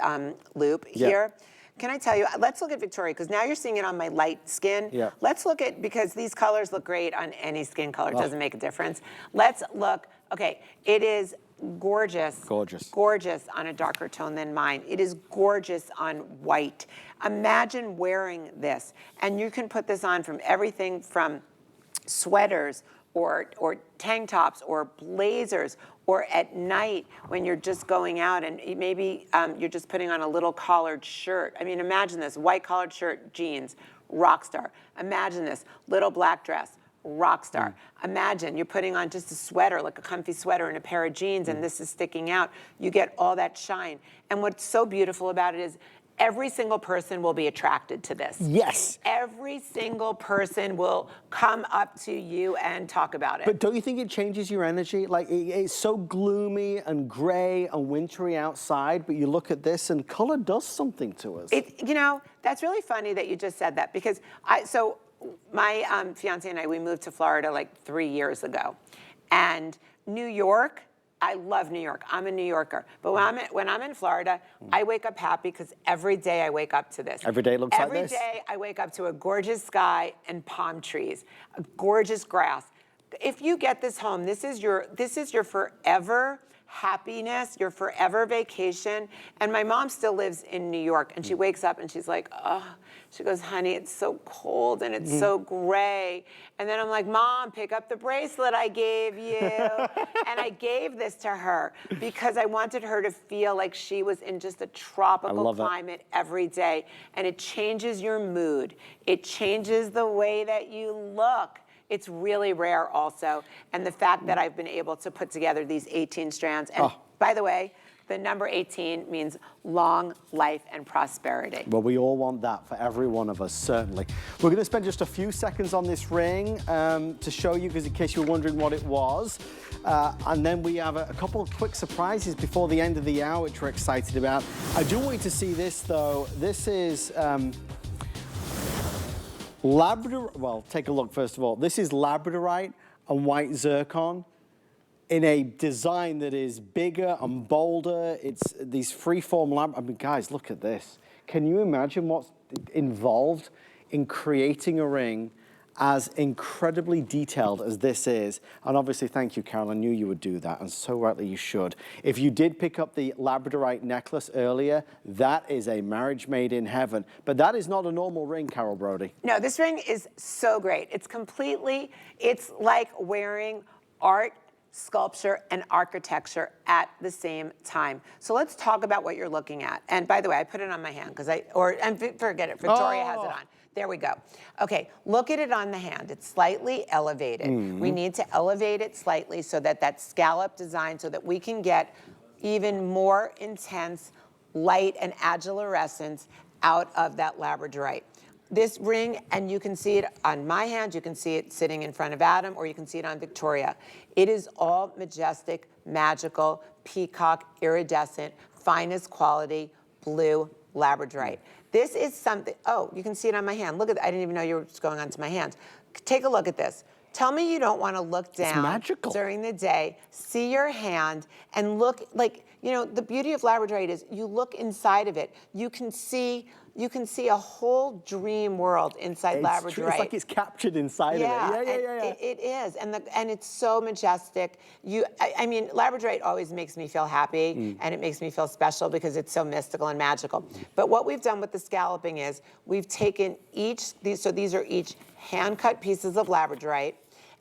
loop here. Can I tell you, let's look at Victoria, because now you're seeing it on my light skin. Let's look at, because these colors look great on any skin color, it doesn't make a difference. Let's look, okay, it is gorgeous. Gorgeous on a darker tone than mine. It is gorgeous on white. Imagine wearing this, and you can put this on from everything from sweaters or tank tops or blazers, or at night when you're just going out and maybe you're just putting on a little collared shirt. I mean, imagine this, white collared shirt, jeans, rock star. Imagine this, little black dress, rock star. Imagine you're putting on just a sweater, like a comfy sweater and a pair of jeans, and this is sticking out. You get all that shine. And what's so beautiful about it is every single person will be attracted to this. Yes. Every single person will come up to you and talk about it. But don't you think it changes your energy? Like, it's so gloomy and gray and wintry outside, but you look at this and color does something to us. You know, that's really funny that you just said that, because my fiance and I, we moved to Florida like 3 years ago. And New York, I love New York. I'm a New Yorker. But when I'm in Florida, I wake up happy because every day I wake up to this. Every day looks like this? Every day I wake up to a gorgeous sky and palm trees, a gorgeous grass. If you get this home, this is your forever happiness, your forever vacation. And my mom still lives in New York, and she wakes up and she's like, oh, she goes, honey, it's so cold and it's so gray. And then I'm like, Mom, pick up the bracelet I gave you. And I gave this to her because I wanted her to feel like she was in just a tropical climate every day. And it changes your mood. It changes the way that you look. It's really rare also. And the fact that I've been able to put together these 18 strands. And by the way, The number 18 means long life and prosperity. Well, we all want that for every one of us, certainly. We're going to spend just a few seconds on this ring to show you, because in case you were wondering what it was. And then we have a couple of quick surprises before the end of the hour, which we're excited about. I do want you to see this, though. This is Labrador. Well, take a look, first of all. This is Labradorite and white zircon in a design that is bigger and bolder. It's these freeform I mean, guys, look at this. Can you imagine what's involved in creating a ring as incredibly detailed as this is? And obviously, thank you, Carol. I knew you would do that, and so rightly you should. If you did pick up the Labradorite necklace earlier, that is a marriage made in heaven. But that is not a normal ring, Carol Brody. No, this ring is so great. It's like wearing art, sculpture, and architecture at the same time. So let's talk about what you're looking at. And by the way, I put it on my hand and forget it, Victoria has it on. There we go. Okay, look at it on the hand. It's slightly elevated. We need to elevate it slightly so that scallop design, so that we can get even more intense light and agilurescence out of that labradorite. This ring, and you can see it on my hand, you can see it sitting in front of Adam, or you can see it on Victoria. It is all majestic, magical, peacock, iridescent, finest quality, blue labradorite. This is something, oh, you can see it on my hand. Look at that, I didn't even know you were going onto my hand. Take a look at this. Tell me you don't want to look down during the day, see your hand, and look like, you know, the beauty of labradorite is you look inside of it. You can see a whole dream world inside labradorite. True. It's like it's captured inside of it. Yeah. It is, and it's so majestic. I mean, labradorite always makes me feel happy, and it makes me feel special because it's so mystical and magical. But what we've done with the scalloping is we've taken these are each hand-cut pieces of labradorite,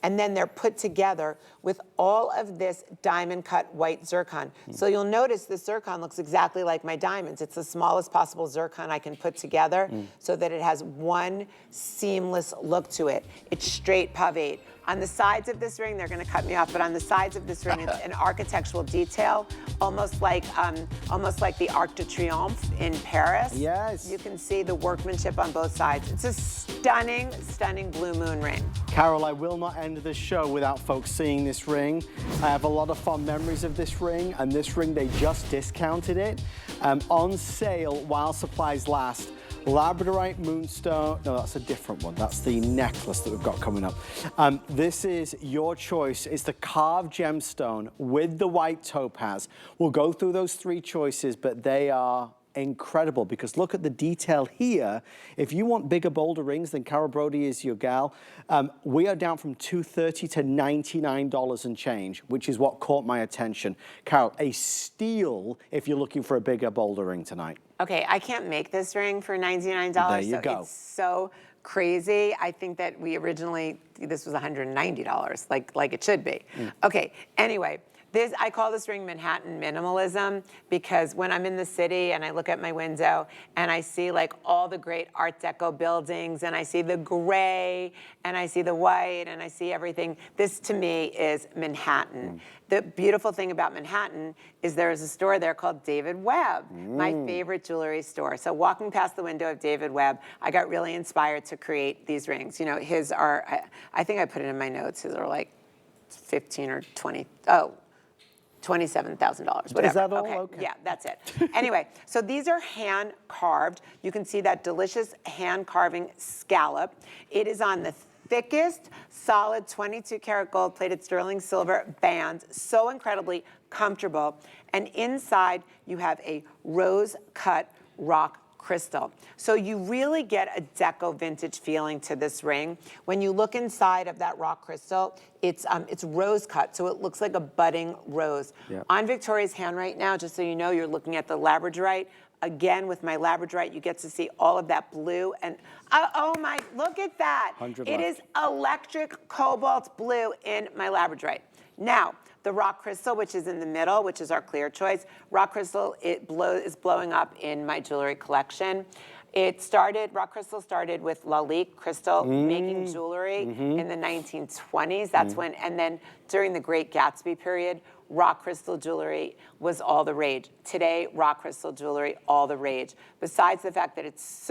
and then they're put together with all of this diamond-cut white zircon. So you'll notice the zircon looks exactly like my diamonds. It's the smallest possible zircon I can put together so that it has one seamless look to it. It's straight pavate. On the sides of this ring, they're gonna cut me off, but on the sides of this ring, it's an architectural detail, almost like the Arc de Triomphe in Paris. Yes. You can see the workmanship on both sides. It's a stunning, stunning blue moon ring. Carol, I will not end the show without folks seeing this ring. I have a lot of fond memories of this ring, and this ring, they just discounted it. On sale while supplies last. Labradorite moonstone, no, that's a different one. That's the necklace that we've got coming up. This is your choice. It's the carved gemstone with the white topaz. We'll go through those three choices, but they are incredible because look at the detail here. If you want bigger, bolder rings, then Carol Brody is your gal. We are down from $230 to $99 and change, which is what caught my attention. Carol, a steal if you're looking for a bigger, bolder ring tonight. Okay, I can't make this ring for $99. There you go. It's so crazy. I think that this was $190, like it should be. Okay, anyway. I call this ring Manhattan minimalism because when I'm in the city and I look at my window and I see like all the great Art Deco buildings and I see the gray and I see the white and I see everything, this to me is Manhattan. The beautiful thing about Manhattan is there is a store there called David Webb, my favorite jewelry store. So walking past the window of David Webb, I got really inspired to create these rings. You know, his are, I think I put it in my notes, his are like 15 or 20, $27,000, whatever. Is that all? Okay. Yeah, that's it. Anyway, so these are hand carved. You can see that delicious hand carving scallop. It is on the thickest, solid 22 karat gold plated sterling silver band, so incredibly comfortable. And inside you have a rose cut rock crystal. So you really get a deco vintage feeling to this ring. When you look inside of that rock crystal, it's rose cut, so it looks like a budding rose. Yep. On Victoria's hand right now, just so you know, you're looking at the labradorite. Again, with my labradorite, you get to see all of that blue and, oh my, look at that. It is electric cobalt blue in my labradorite. Now, the rock crystal, which is in the middle, which is our clear choice. Rock crystal, is blowing up in my jewelry collection. Rock crystal started with Lalique Crystal making jewelry in the 1920s. That's when, and then during the Great Gatsby period, rock crystal jewelry was all the rage. Today, rock crystal jewelry, all the rage. Besides the fact that it's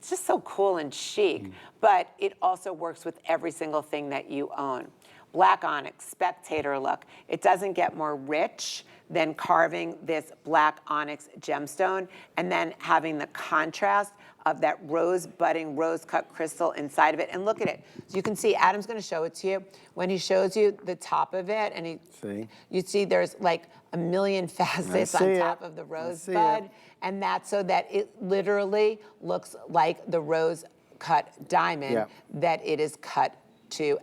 just so cool and chic, but it also works with every single thing that you own. Black onyx, spectator look. It doesn't get more rich than carving this black onyx gemstone and then having the contrast of that rose budding, rose cut crystal inside of it. And look at it. So you can see, Adam's gonna show it to you. When he shows you the top of it, and you see there's like a million facets on top of the rosebud. And that's so that it literally looks like the rose cut diamond that it is cut to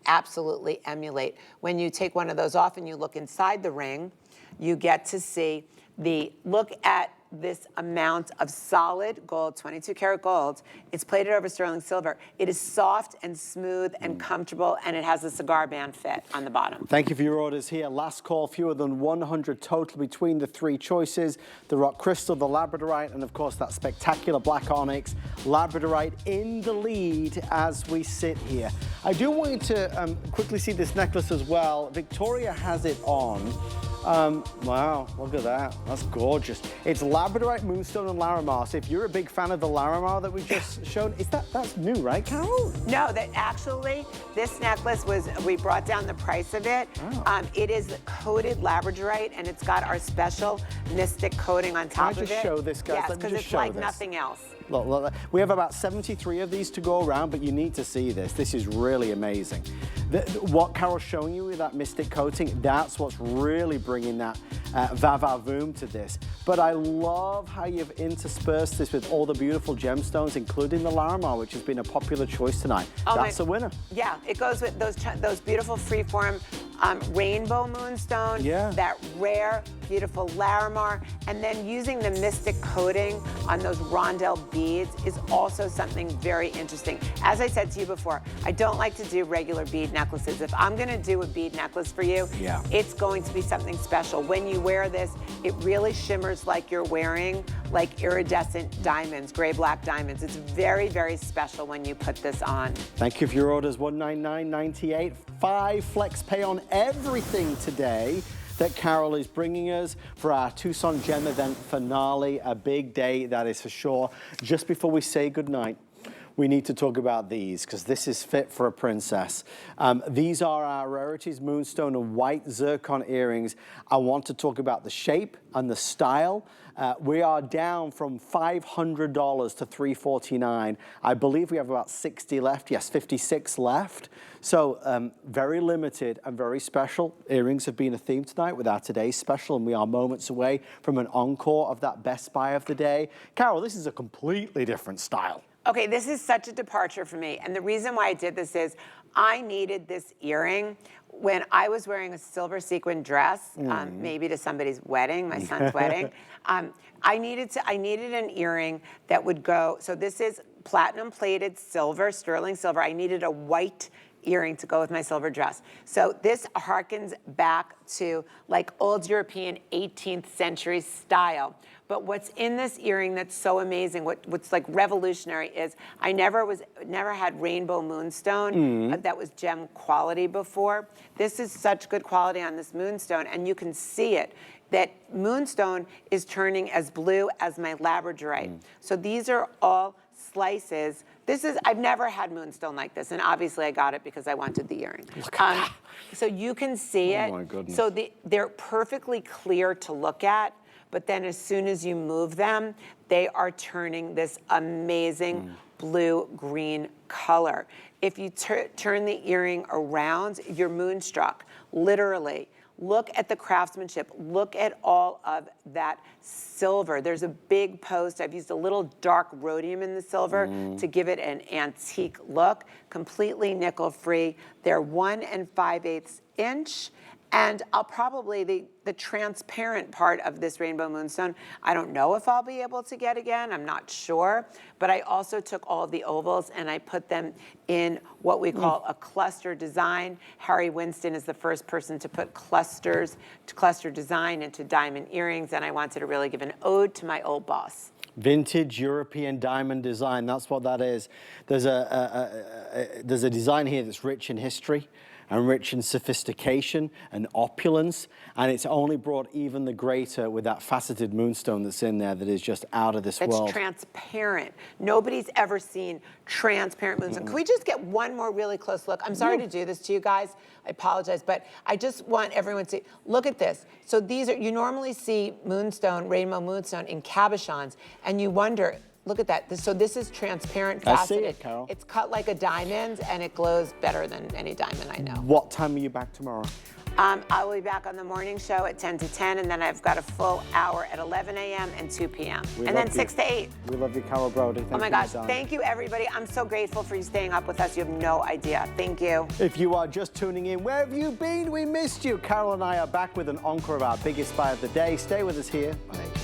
absolutely emulate. When you take one of those off and you look inside the ring, you get to see look at this amount of solid gold, 22 karat gold. It's plated over sterling silver. It is soft and smooth and comfortable, and it has a cigar band fit on the bottom. Thank you for your orders here. Last call, fewer than 100 total between the three choices. The rock crystal, the labradorite, and of course that spectacular black onyx. Labradorite in the lead as we sit here. I do want you to quickly see this necklace as well. Victoria has it on. Wow, look at that. That's gorgeous. It's labradorite, moonstone, and Larimar. So if you're a big fan of the Larimar that we just showed, that's new, right, Carol? No, that actually, this necklace we brought down the price of it. Oh. It is coated labradorite, and it's got our special mystic coating on top of it. Can I just show this, guys? Yes, Let me because just it's show like this. nothing else. Look, we have about 73 of these to go around, but you need to see this. This is really amazing. What Carol's showing you with that mystic coating, that's what's really bringing that va-va-voom to this. But I love how you've interspersed this with all the beautiful gemstones, including the Larimar, which has been a popular choice tonight. That's a winner. Yeah, it goes with those beautiful freeform rainbow moonstone, that rare, beautiful Larimar, and then using the mystic coating on those rondelle beads is also something very interesting. As I said to you before, I don't like to do regular bead necklaces. If I'm gonna do a bead necklace for you, it's going to be something special. When you wear this, it really shimmers like you're wearing like iridescent diamonds, gray-black diamonds. It's very, very special when you put this on. Thank you for your orders, $199.98. 5 flex pay on everything today that Carol is bringing us for our Tucson Gem event finale. A big day, that is for sure. Just before we say goodnight, we need to talk about these because this is fit for a princess. These are our Rarities Moonstone and White Zircon earrings. I want to talk about the shape and the style. We are down from $500 to $349. I believe we have about 60 left. Yes, 56 left. So very limited and very special. Earrings have been a theme tonight with our today's special, and we are moments away from an encore of that best buy of the day. Carol, this is a completely different style. Okay, this is such a departure for me. And the reason why I did this is I needed this earring when I was wearing a silver sequin dress, maybe to somebody's wedding, my son's wedding. I needed an earring that would go, so this is platinum plated silver, sterling silver. I needed a white earring to go with my silver dress. So this harkens back to like old European 18th century style. But what's in this earring that's so amazing, what's like revolutionary is I never had rainbow moonstone that was gem quality before. This is such good quality on this moonstone, and you can see it. That moonstone is turning as blue as my labradorite. So these are all slices. I've never had moonstone like this, and obviously I got it because I wanted the earring. So you can see it. Oh my goodness. So they're perfectly clear to look at, but then as soon as you move them, they are turning this amazing blue-green color. If you turn the earring around, you're moonstruck, literally. Look at the craftsmanship. Look at all of that silver. There's a big post. I've used a little dark rhodium in the silver to give it an antique look, completely nickel-free. They're 1 5/8 inch. And I'll probably, the transparent part of this rainbow moonstone, I don't know if I'll be able to get again, I'm not sure. But I also took all of the ovals and I put them in what we call a cluster design. Harry Winston is the first person to put cluster design into diamond earrings, and I wanted to really give an ode to my old boss. Vintage European diamond design, that's what that is. There's a design here that's rich in history. and rich in sophistication and opulence, and it's only brought even the greater with that faceted moonstone that's in there that is just out of this world. It's transparent. Nobody's ever seen transparent moonstone. Can we just get one more really close look? I'm sorry to do this to you guys. I apologize, but I just want everyone to see. Look at this. So these are, you normally see moonstone, rainbow moonstone in cabochons, and you wonder, look at that. So this is transparent, faceted. I see it, Carol. It's cut like a diamond, and it glows better than any diamond I know. What time are you back tomorrow? I will be back on the morning show at 10 to 10, and then I've got a full hour at 11 a.m. and 2 p.m. And then 6 to 8. We love you, Carol Brody. Oh my gosh, thank you everybody. I'm so grateful for you staying up with us. You have no idea. Thank you. If you are just tuning in, where have you been? We missed you. Carol and I are back with an encore of our biggest buy of the day. Stay with us here on HSN.